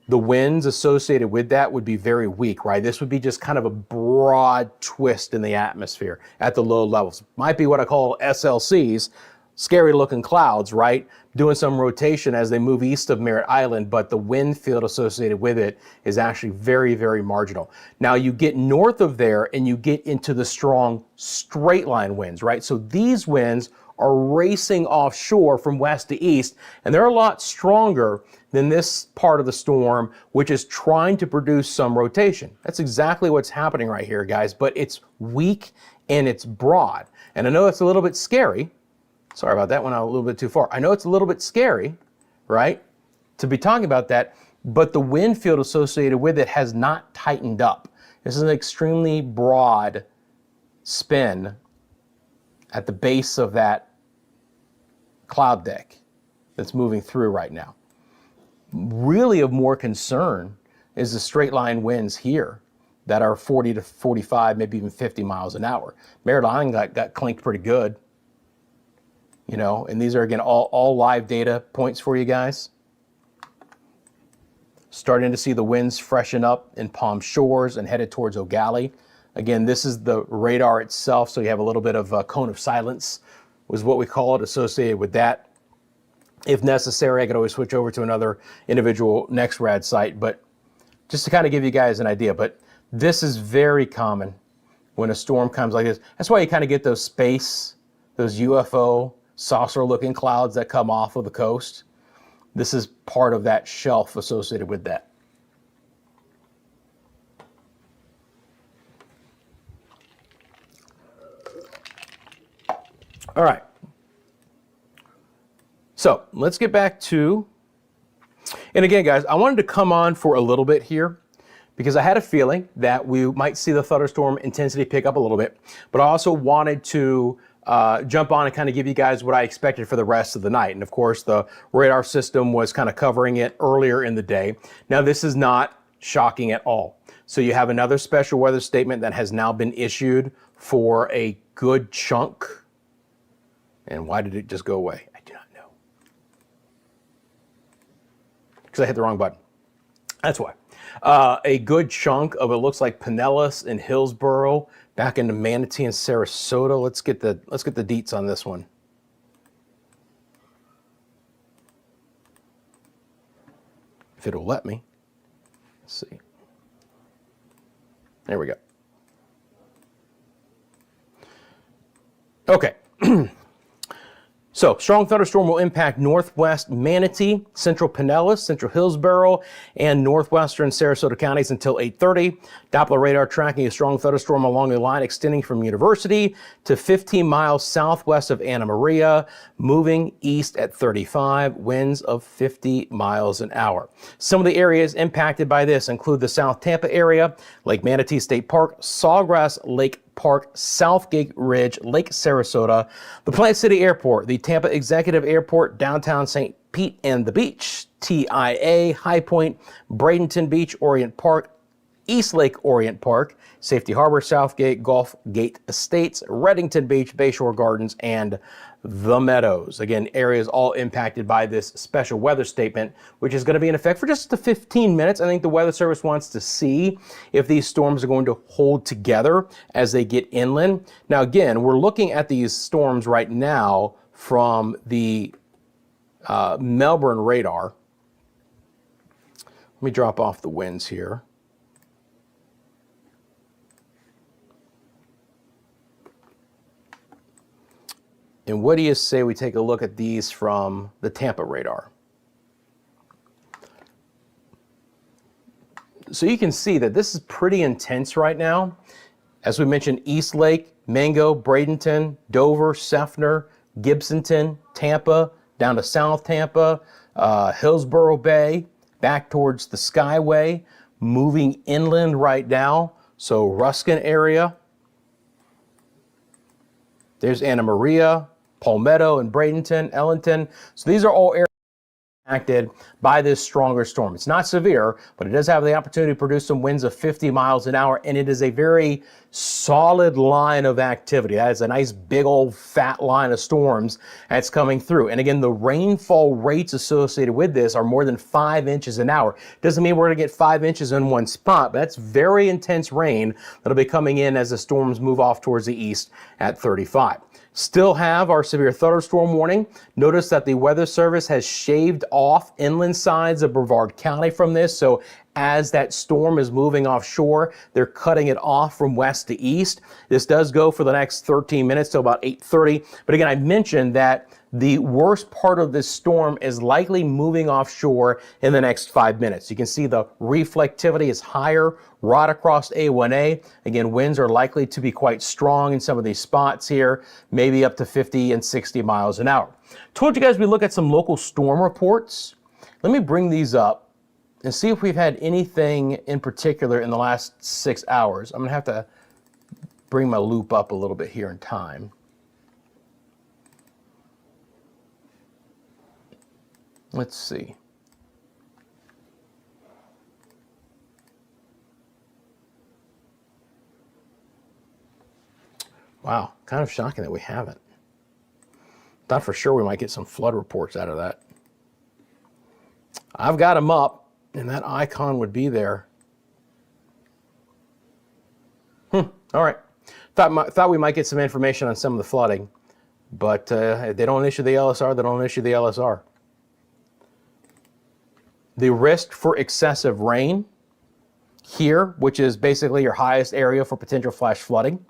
the winds associated with that would be very weak, right? This would be just kind of a broad twist in the atmosphere at the low levels. Might be what I call SLCs, scary looking clouds, right? Doing some rotation as they move east of Merritt Island, but the wind field associated with it is actually very, very marginal. Now you get north of there and you get into the strong straight line winds, right? So these winds are racing offshore from west to east, and they're a lot stronger than this part of the storm, which is trying to produce some rotation. That's exactly what's happening right here, guys, but it's weak and it's broad. And I know it's a little bit scary. Sorry about that, went out a little bit too far. I know it's a little bit scary, right, to be talking about that, but the wind field associated with it has not tightened up. This is an extremely broad spin at the base of that cloud deck that's moving through right now. Really of more concern is the straight line winds here that are 40 to 45, maybe even 50 miles an hour. Merritt Island got clinked pretty good. You know, and these are, again, all live data points for you guys. Starting to see the winds freshen up in Palm Shores and headed towards O'Galley. Again, this is the radar itself, so you have a little bit of a cone of silence, was what we call it, associated with that. If necessary, I could always switch over to another individual NextRad site, but just to kind of give you guys an idea. But this is very common when a storm comes like this. That's why you kind of get those those UFO, saucer-looking clouds that come off of the coast. This is part of that shelf associated with that. All right. So let's get back to, and again, guys, I wanted to come on for a little bit here because I had a feeling that we might see the thunderstorm intensity pick up a little bit, but I also wanted to jump on and kind of give you guys what I expected for the rest of the night. And of course, the radar system was kind of covering it earlier in the day. Now, this is not shocking at all. So you have another special weather statement that has now been issued for a good chunk. And why did it just go away? I do not know. Because I hit the wrong button. That's why. A good chunk of it looks like Pinellas and Hillsborough, back into Manatee and Sarasota. Let's get the deets on this one. If it'll let me. Let's see. There we go. Okay. So, strong thunderstorm will impact northwest Manatee, central Pinellas, central Hillsborough, and northwestern Sarasota counties until 8:30. Doppler radar tracking a strong thunderstorm along the line extending from University to 15 miles southwest of Anna Maria, moving east at 35, winds of 50 miles an hour. Some of the areas impacted by this include the South Tampa area, Lake Manatee State Park, Sawgrass Lake Park, Southgate Ridge, Lake Sarasota, the Plant City Airport, the Tampa Executive Airport, downtown St. Pete and the Beach, TIA, High Point, Bradenton Beach, Orient Park, East Lake Orient Park, Safety Harbor, Southgate, Gulf Gate Estates, Reddington Beach, Bayshore Gardens, and the Meadows. Again, areas all impacted by this special weather statement, which is going to be in effect for just the 15 minutes. I think the Weather Service wants to see if these storms are going to hold together as they get inland. Now, again, we're looking at these storms right now from the Melbourne radar. Let me drop off the winds here. And what do you say we take a look at these from the Tampa radar? So you can see that this is pretty intense right now. As we mentioned, East Lake, Mango, Bradenton, Dover, Seffner, Gibsonton, Tampa, down to South Tampa, Hillsborough Bay, back towards the Skyway, moving inland right now. So Ruskin area. There's Anna Maria, Palmetto and Bradenton, Ellenton. So these are all areas impacted by this stronger storm. It's not severe, but it does have the opportunity to produce some winds of 50 miles an hour, and it is a very solid line of activity. That is a nice big old fat line of storms that's coming through. And again, the rainfall rates associated with this are more than 5 inches an hour. Doesn't mean we're going to get 5 inches in one spot, but that's very intense rain that'll be coming in as the storms move off towards the east at 35. Still have our severe thunderstorm warning. Notice that the Weather Service has shaved off inland sides of Brevard County from this. So as that storm is moving offshore, they're cutting it off from west to east. This does go for the next 13 minutes till about 8:30. But again, I mentioned that the worst part of this storm is likely moving offshore in the next 5 minutes. You can see the reflectivity is higher right across A1A. Again, winds are likely to be quite strong in some of these spots here, maybe up to 50 and 60 miles an hour. Told you guys we look at some local storm reports. Let me bring these up and see if we've had anything in particular in the last 6 hours. I'm gonna have to bring my loop up a little bit here in time. Let's see. Wow, kind of shocking that we haven't. Thought for sure we might get some flood reports out of that. I've got them up, and that icon would be there. All right. Thought we might get some information on some of the flooding, but if they don't issue the LSR, they don't issue the LSR. The risk for excessive rain here, which is basically your highest area for potential flash flooding,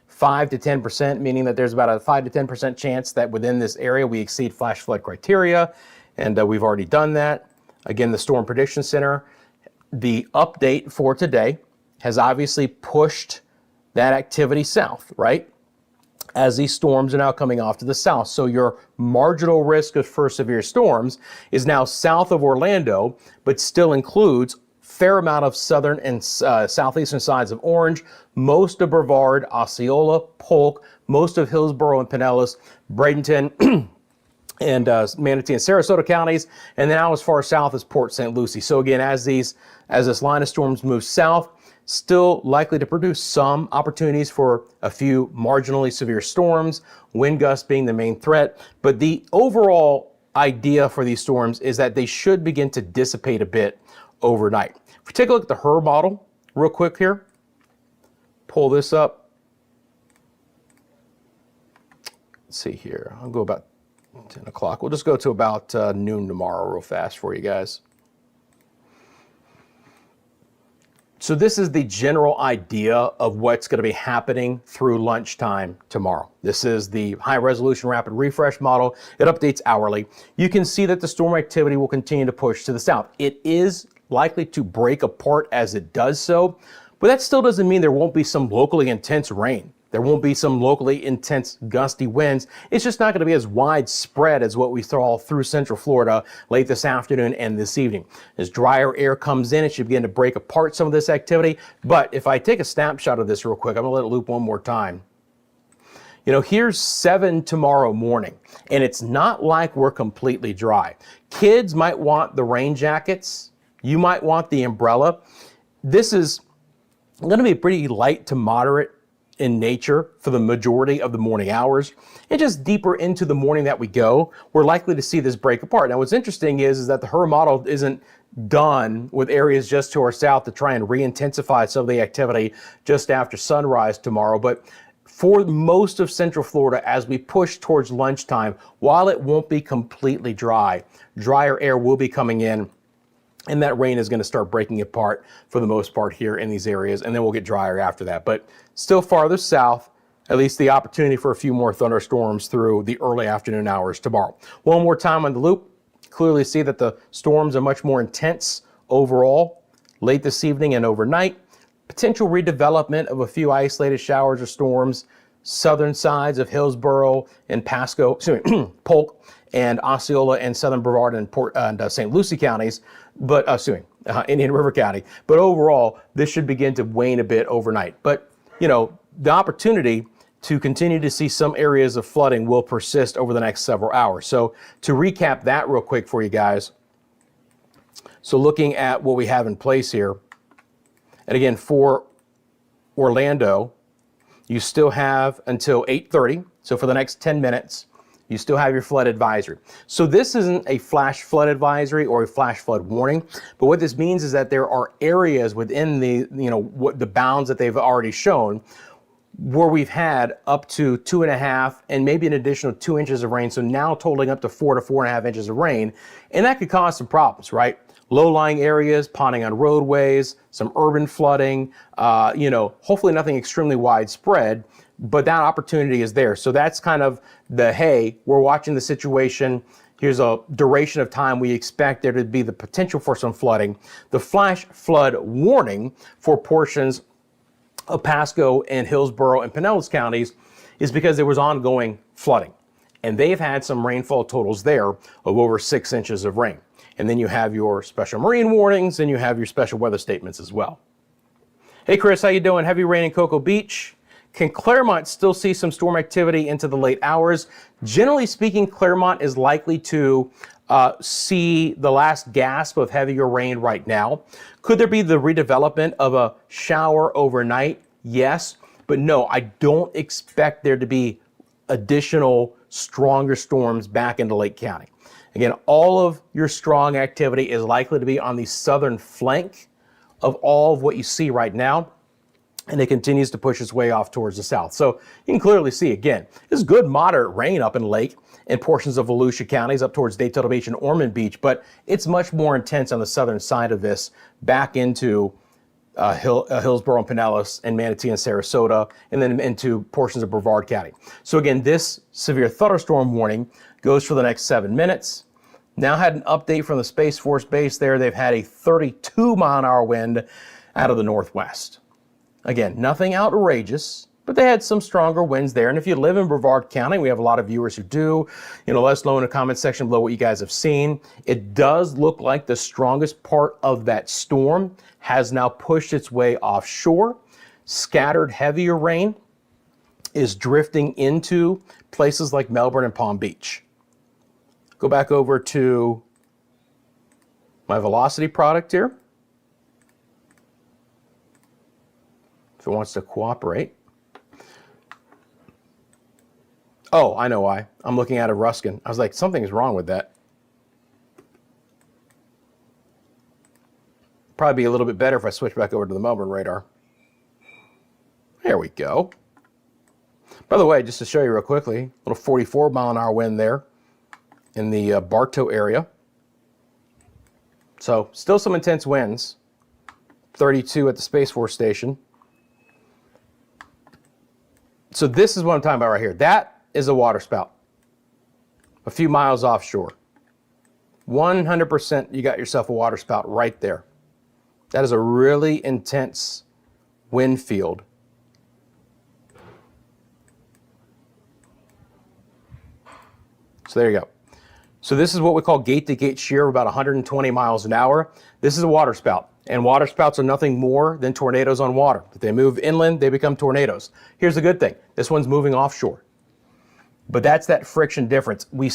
5 to 10%, meaning that there's about a 5 to 10% chance that within this area we exceed flash flood criteria, and we've already done that. Again, the Storm Prediction Center, the update for today has obviously pushed that activity south, right? As these storms are now coming off to the south. So your marginal risk of for severe storms is now south of Orlando, but still includes fair amount of southern and southeastern sides of Orange, most of Brevard, Osceola, Polk, most of Hillsborough and Pinellas, Bradenton, and Manatee and Sarasota counties, and then out as far south as Port St. Lucie. So again, as this line of storms moves south, still likely to produce some opportunities for a few marginally severe storms, wind gusts being the main threat. But the overall idea for these storms is that they should begin to dissipate a bit overnight. If we take a look at the HRRR model real quick here, pull this up. Let's see here. I'll go about 10 o'clock. We'll just go to about noon tomorrow real fast for you guys. So this is the general idea of what's going to be happening through lunchtime tomorrow. This is the high resolution rapid refresh model. It updates hourly. You can see that the storm activity will continue to push to the south. It is likely to break apart as it does so, but that still doesn't mean there won't be some locally intense rain. There won't be some locally intense gusty winds. It's just not going to be as widespread as what we saw through central Florida late this afternoon and this evening. As drier air comes in, it should begin to break apart some of this activity. But if I take a snapshot of this real quick, I'm going to let it loop one more time. You know, here's 7 tomorrow morning, and it's not like we're completely dry. Kids might want the rain jackets. You might want the umbrella. This is going to be pretty light to moderate in nature for the majority of the morning hours, and just deeper into the morning that we go, we're likely to see this break apart. Now, what's interesting is that the HRRR model isn't done with areas just to our south to try and re-intensify some of the activity just after sunrise tomorrow, but for most of central Florida, as we push towards lunchtime, while it won't be completely dry, drier air will be coming in, and that rain is going to start breaking apart for the most part here in these areas, and then we'll get drier after that. But still farther south, at least the opportunity for a few more thunderstorms through the early afternoon hours tomorrow. One more time on the loop. Clearly see that the storms are much more intense overall late this evening and overnight. Potential redevelopment of a few isolated showers or storms, southern sides of Hillsborough and Pasco, Polk and Osceola and southern Brevard and St. Lucie counties, but Indian River County. But overall, this should begin to wane a bit overnight. But, you know, the opportunity to continue to see some areas of flooding will persist over the next several hours. So to recap that real quick for you guys. So looking at what we have in place here, and again, for Orlando, you still have until 8:30. So for the next 10 minutes, you still have your flood advisory. So this isn't a flash flood advisory or a flash flood warning, but what this means is that there are areas within the, what the bounds that they've already shown where we've had up to 2.5 and maybe an additional 2 inches of rain. So now totaling up to 4 to 4.5 inches of rain. And that could cause some problems, right? Low-lying areas, ponding on roadways, some urban flooding, hopefully nothing extremely widespread, but that opportunity is there. So that's kind of the, hey, we're watching the situation. Here's a duration of time we expect there to be the potential for some flooding. The flash flood warning for portions of Pasco and Hillsborough and Pinellas counties is because there was ongoing flooding. And they've had some rainfall totals there of over 6 inches of rain. And then you have your special marine warnings and you have your special weather statements as well. Hey Chris, how you doing? Heavy rain in Cocoa Beach. Can Claremont still see some storm activity into the late hours? Generally speaking, Claremont is likely to see the last gasp of heavier rain right now. Could there be the redevelopment of a shower overnight? Yes, but no, I don't expect there to be additional stronger storms back into Lake County. Again, all of your strong activity is likely to be on the southern flank of all of what you see right now, and it continues to push its way off towards the south. So you can clearly see, again, this good moderate rain up in Lake and portions of Volusia counties up towards Daytona Beach and Ormond Beach, but it's much more intense on the southern side of this back into Hillsborough and Pinellas and Manatee and Sarasota, and then into portions of Brevard County. So again, this severe thunderstorm warning goes for the next 7 minutes. Now had an update from the Space Force Base there. They've had a 32-mile-an-hour wind out of the northwest. Again, nothing outrageous, but they had some stronger winds there. And if you live in Brevard County, we have a lot of viewers who do. Let us know in the comment section below what you guys have seen. It does look like the strongest part of that storm has now pushed its way offshore. Scattered heavier rain is drifting into places like Melbourne and Palm Beach. Go back over to my velocity product here. If it wants to cooperate. Oh, I know why. I'm looking at a Ruskin. I was like, something's wrong with that. Probably be a little bit better if I switch back over to the Melbourne radar. There we go. By the way, just to show you real quickly, a little 44-mile-an-hour wind there in the Bartow area. So still some intense winds. 32 at the Space Force Station. So this is what I'm talking about right here. That is a waterspout. A few miles offshore. 100% you got yourself a waterspout right there. That is a really intense wind field. So there you go. So this is what we call gate-to-gate shear of about 120 miles an hour. This is a waterspout, and waterspouts are nothing more than tornadoes on water. If they move inland, they become tornadoes. Here's the good thing. This one's moving offshore. But that's that friction difference. We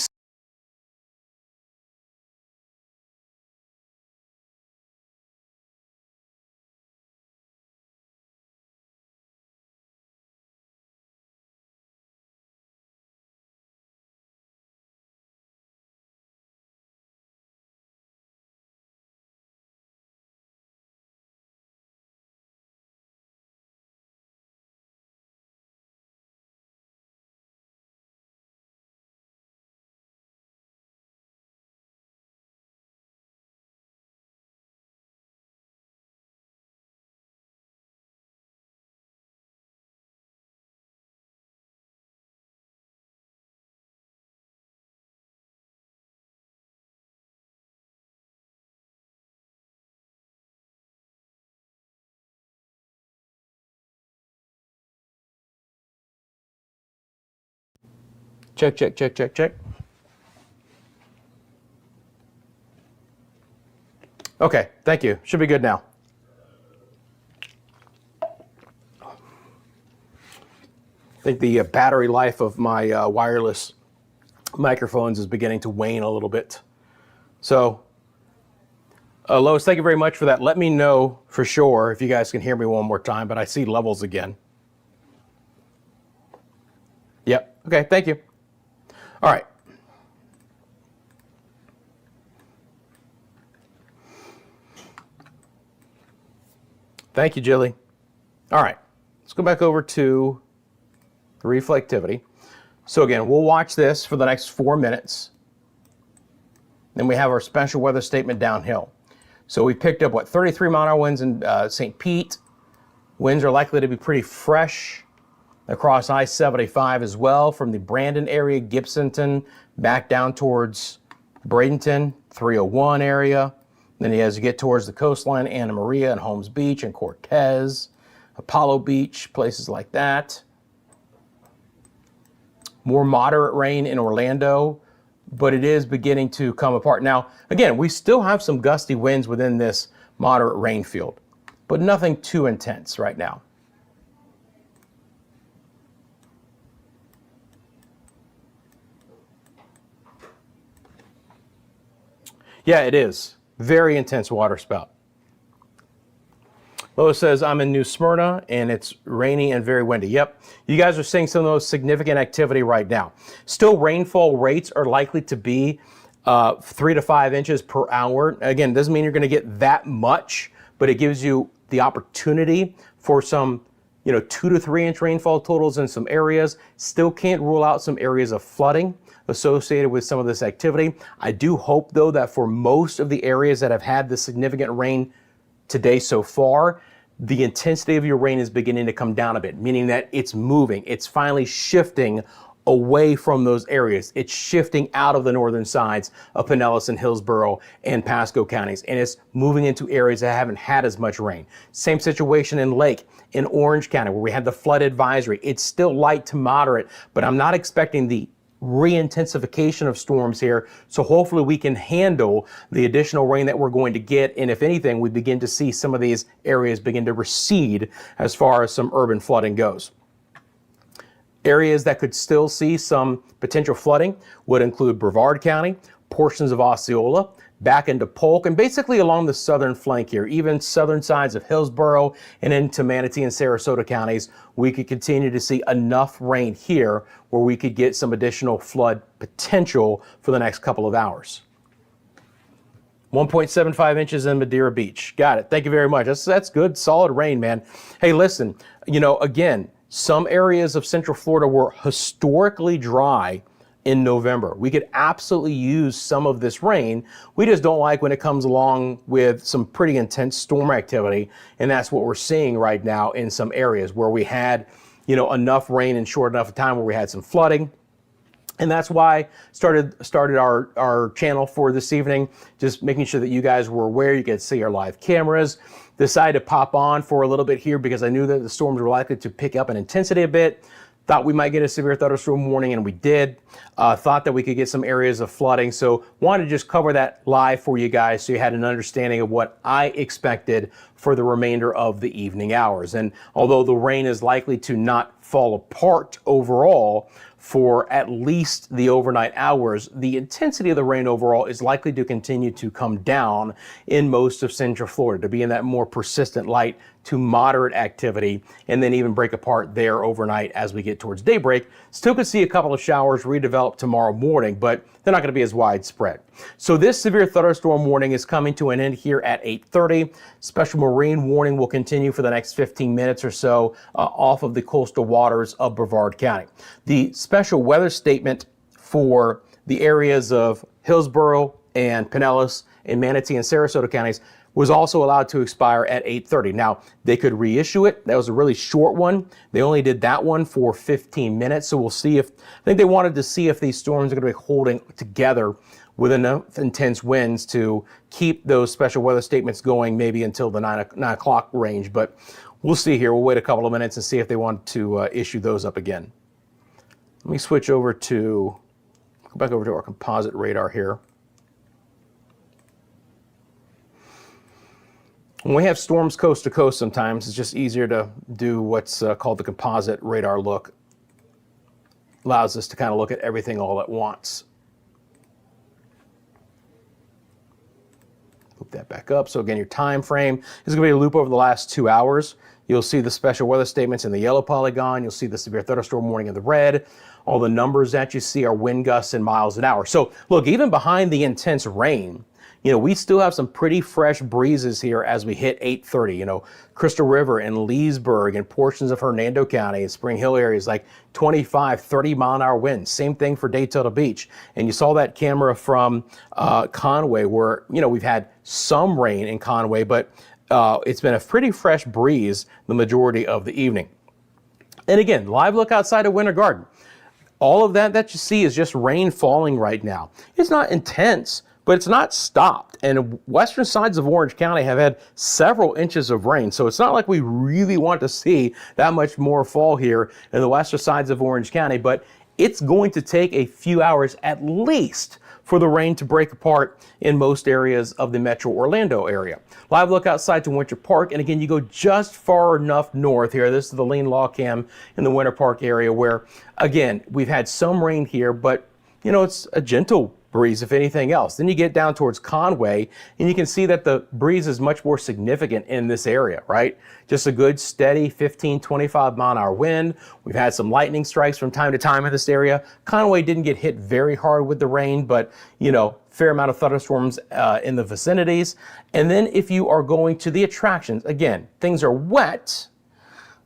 Check, check, check, check, check. Okay, thank you. Should be good now. I think the battery life of my wireless microphones is beginning to wane a little bit. So, Lois, thank you very much for that. Let me know for sure if you guys can hear me one more time, but I see levels again. Yep, okay, thank you. All right. Thank you, Jilly. All right, let's go back over to the reflectivity. So again, we'll watch this for the next 4 minutes. Then we have our special weather statement downhill. So we picked up, what, 33 mile-an-hour winds in St. Pete. Winds are likely to be pretty fresh across I-75 as well, from the Brandon area, Gibsonton, back down towards Bradenton, 301 area. Then as you get towards the coastline, Anna Maria and Holmes Beach and Cortez, Apollo Beach, places like that. More moderate rain in Orlando, but it is beginning to come apart. Now, again, we still have some gusty winds within this moderate rain field, but nothing too intense right now. Yeah, it is. Very intense water spout. Lois says, I'm in New Smyrna and it's rainy and very windy. Yep, you guys are seeing some of those significant activity right now. Still, rainfall rates are likely to be 3 to 5 inches per hour. Again, doesn't mean you're going to get that much, but it gives you the opportunity for some 2 to 3 inch rainfall totals in some areas. Still can't rule out some areas of flooding associated with some of this activity. I do hope, though, that for most of the areas that have had the significant rain today so far, the intensity of your rain is beginning to come down a bit, meaning that it's moving. It's finally shifting away from those areas. It's shifting out of the northern sides of Pinellas and Hillsborough and Pasco counties, and it's moving into areas that haven't had as much rain. Same situation in Lake, in Orange County, where we had the flood advisory. It's still light to moderate, but I'm not expecting the re-intensification of storms here. So hopefully we can handle the additional rain that we're going to get. And if anything, we begin to see some of these areas begin to recede as far as some urban flooding goes. Areas that could still see some potential flooding would include Brevard County, portions of Osceola, back into Polk, and basically along the southern flank here, even southern sides of Hillsborough and into Manatee and Sarasota counties. We could continue to see enough rain here where we could get some additional flood potential for the next couple of hours. 1.75 inches in Madeira Beach. Got it. Thank you very much. That's good, solid rain, man. Hey, listen, again, some areas of Central Florida were historically dry in November. We could absolutely use some of this rain. We just don't like when it comes along with some pretty intense storm activity, and that's what we're seeing right now in some areas where we had, enough rain in short enough time where we had some flooding. And that's why started our channel for this evening, just making sure that you guys were aware. You could see our live cameras. Decided to pop on for a little bit here because I knew that the storms were likely to pick up in intensity a bit. Thought we might get a severe thunderstorm warning, and we did. Thought that we could get some areas of flooding. So wanted to just cover that live for you guys so you had an understanding of what I expected for the remainder of the evening hours. And although the rain is likely to not fall apart overall for at least the overnight hours, the intensity of the rain overall is likely to continue to come down in most of Central Florida, to be in that more persistent light to moderate activity, and then even break apart there overnight as we get towards daybreak. Still could see a couple of showers redevelop tomorrow morning, but they're not going to be as widespread. So this severe thunderstorm warning is coming to an end here at 8:30. Special marine warning will continue for the next 15 minutes or so off of the coastal waters of Brevard County. The special weather statement for the areas of Hillsborough and Pinellas and Manatee and Sarasota counties was also allowed to expire at 8:30. Now, they could reissue it. That was a really short one. They only did that one for 15 minutes. So we'll see if, I think they wanted to see if these storms are going to be holding together with enough intense winds to keep those special weather statements going maybe until the 9 o'clock range. But we'll see here. We'll wait a couple of minutes and see if they want to issue those up again. Let me switch over to, go back over to our composite radar here. When we have storms coast to coast sometimes, it's just easier to do what's called the composite radar look. Allows us to kind of look at everything all at once. Loop that back up. So again, your time frame is going to be a loop over the last 2 hours. You'll see the special weather statements in the yellow polygon. You'll see the severe thunderstorm warning in the red. All the numbers that you see are wind gusts in miles an hour. So look, even behind the intense rain, you know, we still have some pretty fresh breezes here as we hit 8:30. You know, Crystal River and Leesburg and portions of Hernando County and Spring Hill areas like 25, 30 mile an hour winds. Same thing for Daytona Beach. And you saw that camera from Conway where, you know, we've had some rain in Conway, but it's been a pretty fresh breeze the majority of the evening. And again, live look outside of Winter Garden. All of that you see is just rain falling right now. It's not intense, but it's not stopped. And western sides of Orange County have had several inches of rain. So it's not like we really want to see that much more fall here in the western sides of Orange County, but it's going to take a few hours at least for the rain to break apart in most areas of the Metro Orlando area. Live look outside to Winter Park, and again, you go just far enough north here. This is the lean log cam in the Winter Park area where, again, we've had some rain here, but you know, it's a gentle breeze, if anything else. Then you get down towards Conway, and you can see that the breeze is much more significant in this area, right? Just a good steady 15, 25 mile an hour wind. We've had some lightning strikes from time to time in this area. Conway didn't get hit very hard with the rain, but you know, fair amount of thunderstorms in the vicinities. And then if you are going to the attractions, again, things are wet,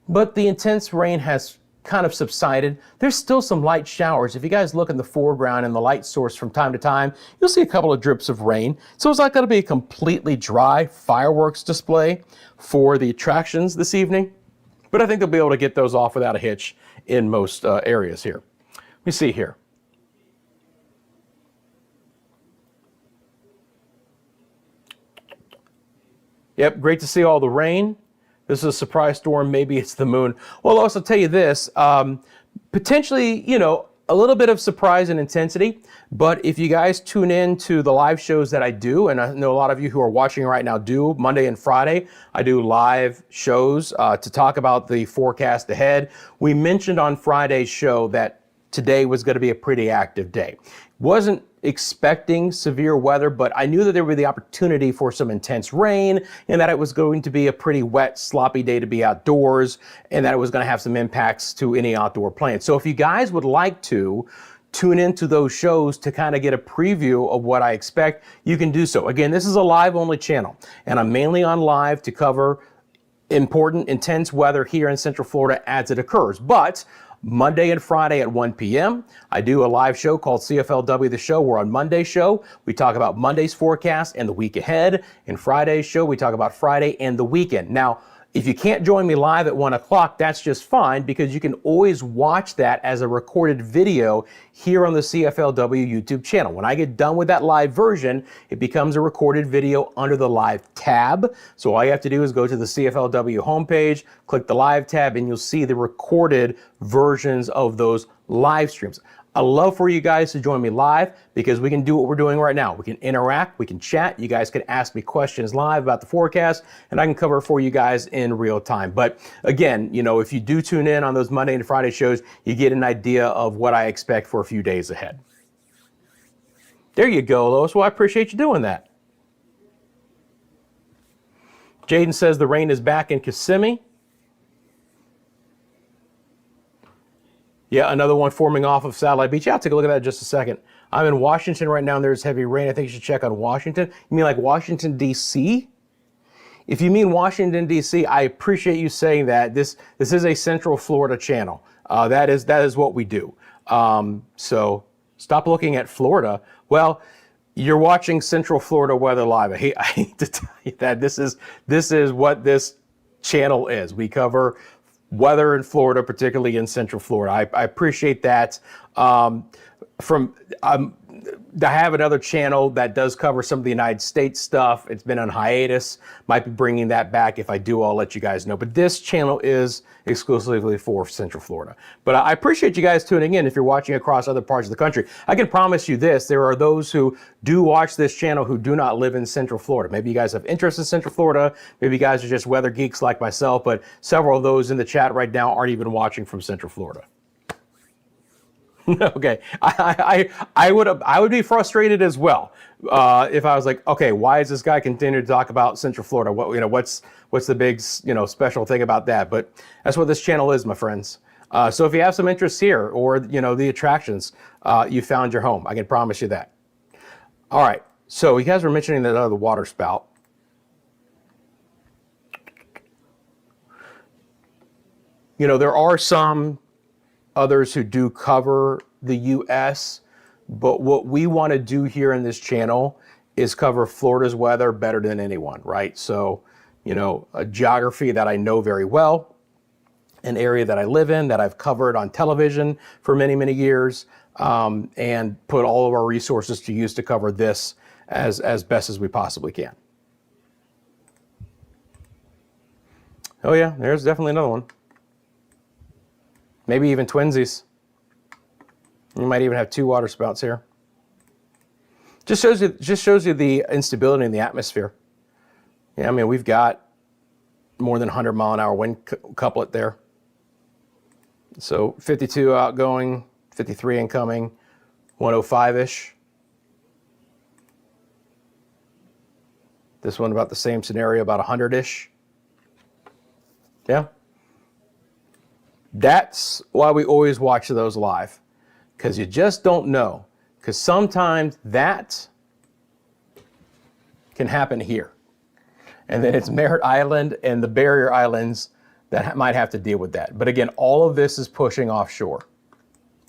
but the intense rain has kind of subsided. There's still some light showers. If you guys look in the foreground and the light source from time to time, you'll see a couple of drips of rain. So it's not going to be a completely dry fireworks display for the attractions this evening, but I think they'll be able to get those off without a hitch in most areas here. Let me see here. Yep, great to see all the rain. This is a surprise storm. Maybe it's the moon. Well, I'll also tell you this, potentially, you know, a little bit of surprise and intensity, but if you guys tune in to the live shows that I do, and I know a lot of you who are watching right now do, Monday and Friday, I do live shows to talk about the forecast ahead. We mentioned on Friday's show that today was going to be a pretty active day. Wasn't expecting severe weather, but I knew that there would be the opportunity for some intense rain and that it was going to be a pretty wet, sloppy day to be outdoors and that it was going to have some impacts to any outdoor plans. So if you guys would like to tune into those shows to kind of get a preview of what I expect, you can do so. Again, this is a live only channel and I'm mainly on live to cover important, intense weather here in Central Florida as it occurs. But Monday and Friday at 1 p.m. I do a live show called CFLW The Show, where on Monday's show, we talk about Monday's forecast and the week ahead. In Friday's show, we talk about Friday and the weekend. Now, if you can't join me live at 1 o'clock, that's just fine because you can always watch that as a recorded video here on the CFLW YouTube channel. When I get done with that live version, it becomes a recorded video under the live tab. So all you have to do is go to the CFLW homepage, click the live tab, and you'll see the recorded versions of those live streams. I love for you guys to join me live because we can do what we're doing right now. We can interact, we can chat. You guys can ask me questions live about the forecast and I can cover for you guys in real time. But again, you know, if you do tune in on those Monday and Friday shows, you get an idea of what I expect for a few days ahead. There you go, Lois. Well, I appreciate you doing that. Jaden says the rain is back in Kissimmee. Yeah, another one forming off of Satellite Beach. Yeah, I'll take a look at that in just a second. I'm in Washington right now and there's heavy rain. I think you should check on Washington. You mean like Washington, D.C.? If you mean Washington, D.C., I appreciate you saying that. This is a Central Florida channel. That is what we do. So stop looking at Florida. Well, you're watching Central Florida Weather Live. I hate to tell you that this is what this channel is. We cover weather in Florida, particularly in Central Florida. I appreciate that. I have another channel that does cover some of the United States stuff. It's been on hiatus. Might be bringing that back. If I do, I'll let you guys know. But this channel is exclusively for Central Florida. But I appreciate you guys tuning in if you're watching across other parts of the country. I can promise you this, there are those who do watch this channel who do not live in Central Florida. Maybe you guys have interest in Central Florida. Maybe you guys are just weather geeks like myself, but several of those in the chat right now aren't even watching from Central Florida. Okay, I would be frustrated as well if I was like, okay, why is this guy continuing to talk about Central Florida? What's the big special thing about that? But that's what this channel is, my friends. So if you have some interest here or the attractions, you found your home. I can promise you that. All right, so you guys were mentioning that other water spout. There are some others who do cover the U.S., but what we want to do here in this channel is cover Florida's weather better than anyone, right? So, a geography that I know very well, an area that I live in, that I've covered on television for many, many years, and put all of our resources to use to cover this as best as we possibly can. Oh yeah, there's definitely another one. Maybe even twinsies. You might even have two water spouts here. Just shows you the instability in the atmosphere. Yeah, I mean, we've got more than 100-mile-an-hour wind couplet there. So 52 outgoing, 53 incoming, 105-ish. This one about the same scenario, about 100-ish. Yeah. That's why we always watch those live, because you just don't know. Because sometimes that can happen here. And then it's Merritt Island and the barrier islands that might have to deal with that. But again, all of this is pushing offshore.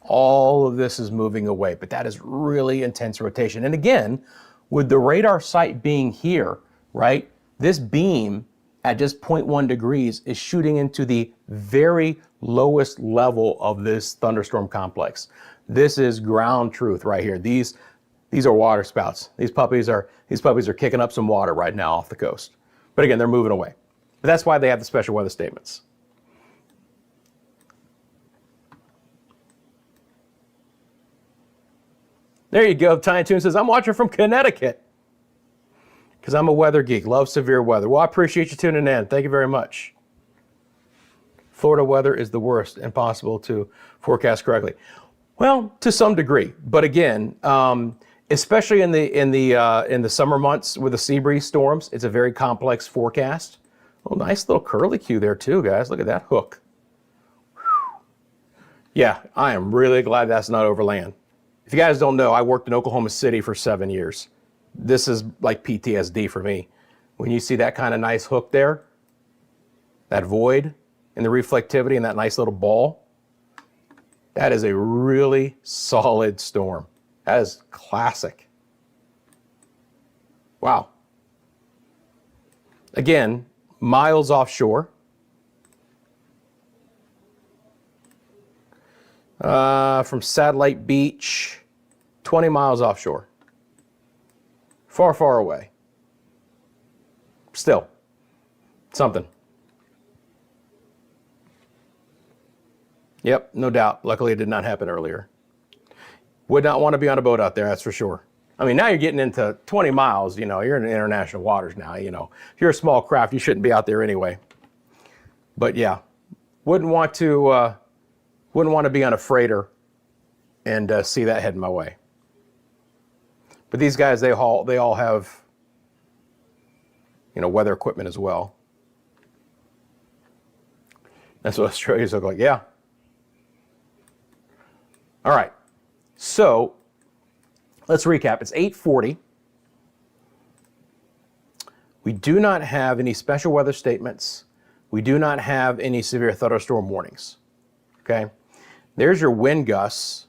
All of this is moving away, but that is really intense rotation. And again, with the radar site being here, right, this beam at just 0.1 degrees is shooting into the very lowest level of this thunderstorm complex. This is ground truth right here. These are water spouts. These puppies are kicking up some water right now off the coast. But again, they're moving away. But that's why they have the special weather statements. There you go. Tiny Toon says, I'm watching from Connecticut because I'm a weather geek. Love severe weather. Well, I appreciate you tuning in. Thank you very much. Florida weather is the worst, impossible to forecast correctly. Well, to some degree, but again, especially in the summer months with the sea breeze storms, it's a very complex forecast. Oh, nice little curly cue there too, guys. Look at that hook. Whew. Yeah, I am really glad that's not over land. If you guys don't know, I worked in Oklahoma City for 7 years. This is like PTSD for me. When you see that kind of nice hook there, that void and the reflectivity and that nice little ball, that is a really solid storm. That is classic. Wow. Again, miles offshore. From Satellite Beach, 20 miles offshore. Far, far away. Still, something. Yep, no doubt. Luckily, it did not happen earlier. Would not want to be on a boat out there, that's for sure. I mean, now you're getting into 20 miles, you're in international waters now, If you're a small craft, you shouldn't be out there anyway. But yeah, wouldn't want to be on a freighter and see that heading my way. But these guys, they all have, weather equipment as well. That's what Australians look like, yeah. All right, so let's recap. It's 8:40. We do not have any special weather statements. We do not have any severe thunderstorm warnings, okay? There's your wind gusts.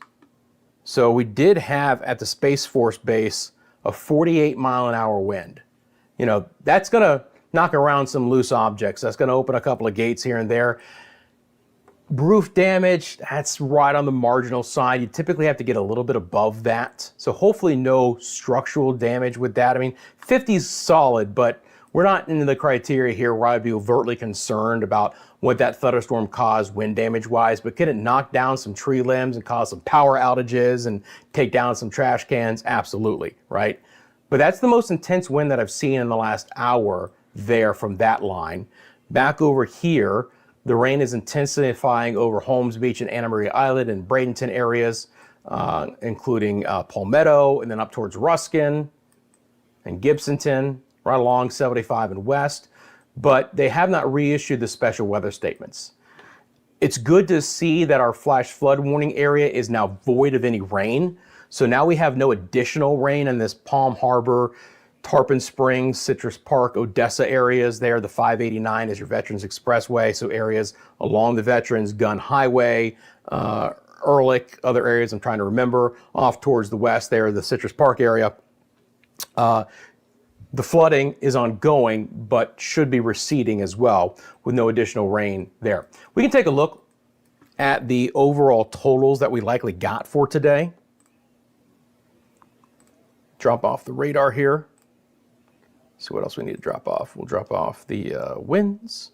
So we did have at the Space Force base a 48-mile-an-hour wind. That's going to knock around some loose objects. That's going to open a couple of gates here and there. Roof damage, that's right on the marginal side. You typically have to get a little bit above that. So hopefully no structural damage with that. I mean, 50 is solid, but we're not into the criteria here where I'd be overtly concerned about what that thunderstorm caused wind damage wise, but can it knock down some tree limbs and cause some power outages and take down some trash cans? Absolutely, right? But that's the most intense wind that I've seen in the last hour there from that line. Back over here, the rain is intensifying over Holmes Beach and Anna Maria Island and Bradenton areas, including Palmetto, and then up towards Ruskin and Gibsonton, right along 75 and west. But they have not reissued the special weather statements. It's good to see that our flash flood warning area is now void of any rain. So now we have no additional rain in this Palm Harbor, Tarpon Springs, Citrus Park, Odessa areas there. The 589 is your Veterans Expressway, so areas along the Veterans, Gun Highway, Ehrlich, other areas I'm trying to remember, off towards the west there, the Citrus Park area. The flooding is ongoing, but should be receding as well with no additional rain there. We can take a look at the overall totals that we likely got for today. Drop off the radar here. See what else we need to drop off. We'll drop off the winds.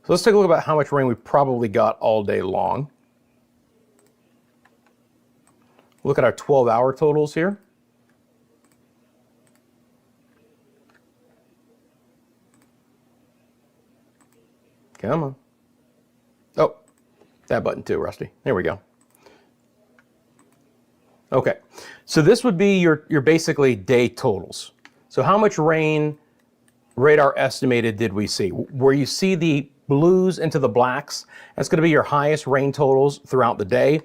So let's take a look about how much rain we probably got all day long. Look at our 12-hour totals here. Come on. Oh, that button too, Rusty. There we go. Okay, so this would be your basically day totals. So how much rain radar estimated did we see? Where you see the blues into the blacks, that's going to be your highest rain totals throughout the day.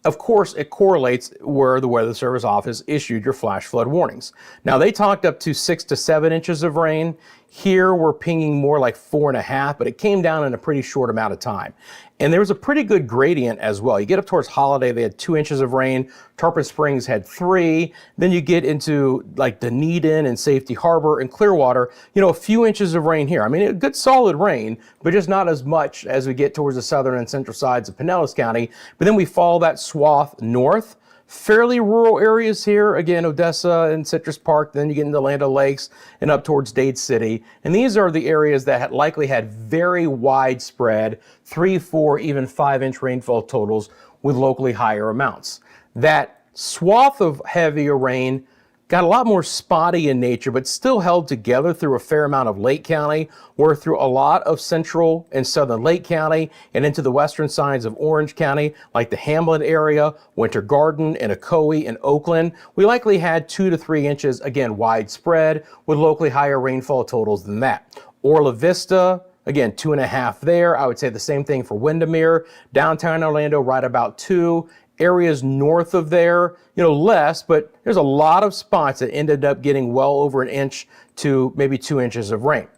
Of course, it correlates where the Weather Service office issued your flash flood warnings. Now, they talked up to 6 to 7 inches of rain. Here, we're pinging more like 4.5, but it came down in a pretty short amount of time. And there was a pretty good gradient as well. You get up towards Holiday, they had 2 inches of rain. Tarpon Springs had 3. Then you get into like Dunedin and Safety Harbor and Clearwater, you know, a few inches of rain here. I mean, a good solid rain, but just not as much as we get towards the southern and central sides of Pinellas County. But then we follow that swath north. Fairly rural areas here, again, Odessa and Citrus Park, then you get into Land O'Lakes and up towards Dade City. And these are the areas that likely had very widespread 3, 4, even 5-inch rainfall totals with locally higher amounts. That swath of heavier rain got a lot more spotty in nature, but still held together through a fair amount of Lake County, or through a lot of central and southern Lake County, and into the western sides of Orange County, like the Hamlin area, Winter Garden, and Ocoee and Oakland. We likely had 2 to 3 inches, again, widespread, with locally higher rainfall totals than that. Orla Vista, again, 2.5 there. I would say the same thing for Windermere. Downtown Orlando, right about 2. Areas north of there, you know, less, but there's a lot of spots that ended up getting well over 1 inch to maybe 2 inches of rain.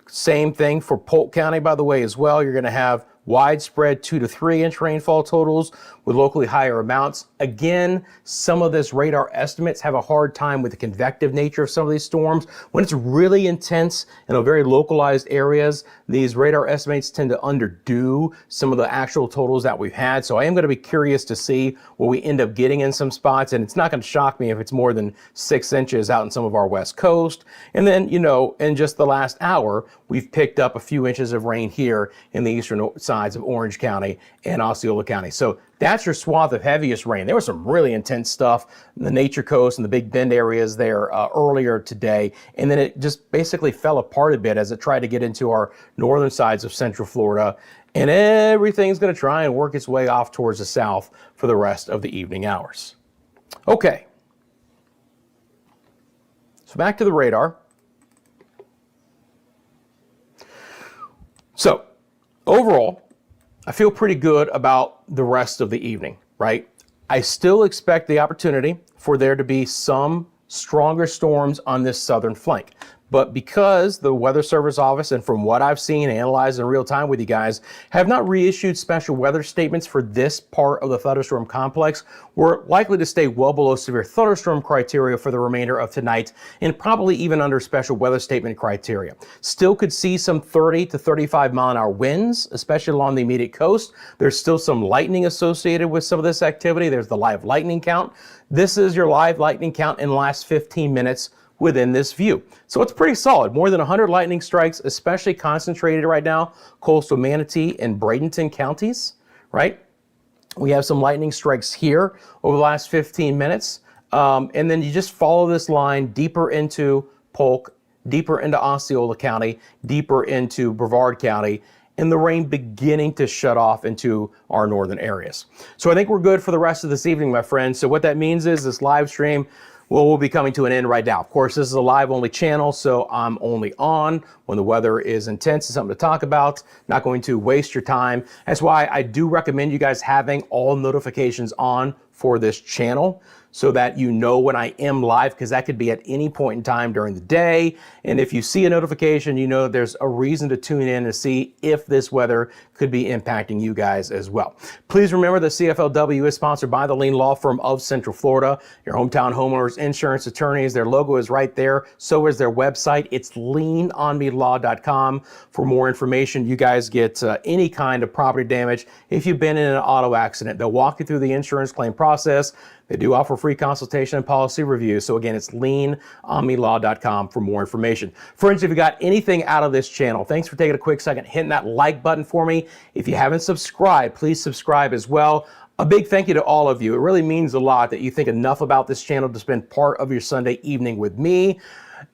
Same thing for Polk County, by the way, as well. You're going to have widespread 2 to 3 inch rainfall totals with locally higher amounts. Again, some of this radar estimates have a hard time with the convective nature of some of these storms. When it's really intense in very localized areas, these radar estimates tend to underdo some of the actual totals that we've had. So I am going to be curious to see what we end up getting in some spots. And it's not going to shock me if it's more than 6 inches out in some of our west coast. And then, you know, in just the last hour, we've picked up a few inches of rain here in the eastern sides of Orange County and Osceola County. So that's your swath of heaviest rain. There was some really intense stuff in the Nature Coast and the Big Bend areas there earlier today. And then it just basically fell apart a bit as it tried to get into our northern sides of Central Florida. And everything's going to try and work its way off towards the south for the rest of the evening hours. Okay. So back to the radar. So overall, I feel pretty good about the rest of the evening, right? I still expect the opportunity for there to be some stronger storms on this southern flank. But because the Weather Service Office, and from what I've seen and analyzed in real time with you guys, have not reissued special weather statements for this part of the thunderstorm complex, we're likely to stay well below severe thunderstorm criteria for the remainder of tonight, and probably even under special weather statement criteria. Still could see some 30 to 35 mile an hour winds, especially along the immediate coast. There's still some lightning associated with some of this activity. There's the live lightning count. This is your live lightning count in the last 15 minutes within this view. So it's pretty solid. More than 100 lightning strikes, especially concentrated right now, coastal Manatee and Bradenton counties, right? We have some lightning strikes here over the last 15 minutes. And then you just follow this line deeper into Polk, deeper into Osceola County, deeper into Brevard County, and the rain beginning to shut off into our northern areas. So I think we're good for the rest of this evening, my friends. So what that means is this live stream will be coming to an end right now. Of course, this is a live only channel, so I'm only on when the weather is intense and something to talk about. Not going to waste your time. That's why I do recommend you guys having all notifications on for this channel so that you know when I am live, because that could be at any point in time during the day. And if you see a notification, you know there's a reason to tune in to see if this weather could be impacting you guys as well. Please remember that CFLW is sponsored by the Lien Law Firm of Central Florida, your hometown homeowners insurance attorneys. Their logo is right there. So is their website. It's lienonmelaw.com. For more information, you guys get any kind of property damage. If you've been in an auto accident, they'll walk you through the insurance claim process. They do offer free consultation and policy review. So again, it's lienonmelaw.com for more information. Friends, if you got anything out of this channel, thanks for taking a quick second, hitting that like button for me. If you haven't subscribed, please subscribe as well. A big thank you to all of you. It really means a lot that you think enough about this channel to spend part of your Sunday evening with me.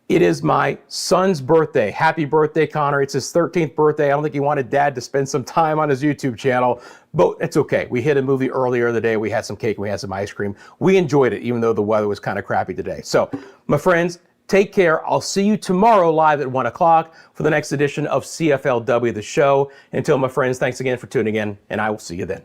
It is my son's birthday. Happy birthday, Connor. It's his 13th birthday. I don't think he wanted Dad to spend some time on his YouTube channel, but it's okay. We hit a movie earlier in the day. We had some cake and we had some ice cream. We enjoyed it, even though the weather was kind of crappy today. So, my friends, take care. I'll see you tomorrow live at 1 o'clock for the next edition of CFLW, the show. Until, my friends, thanks again for tuning in, and I will see you then.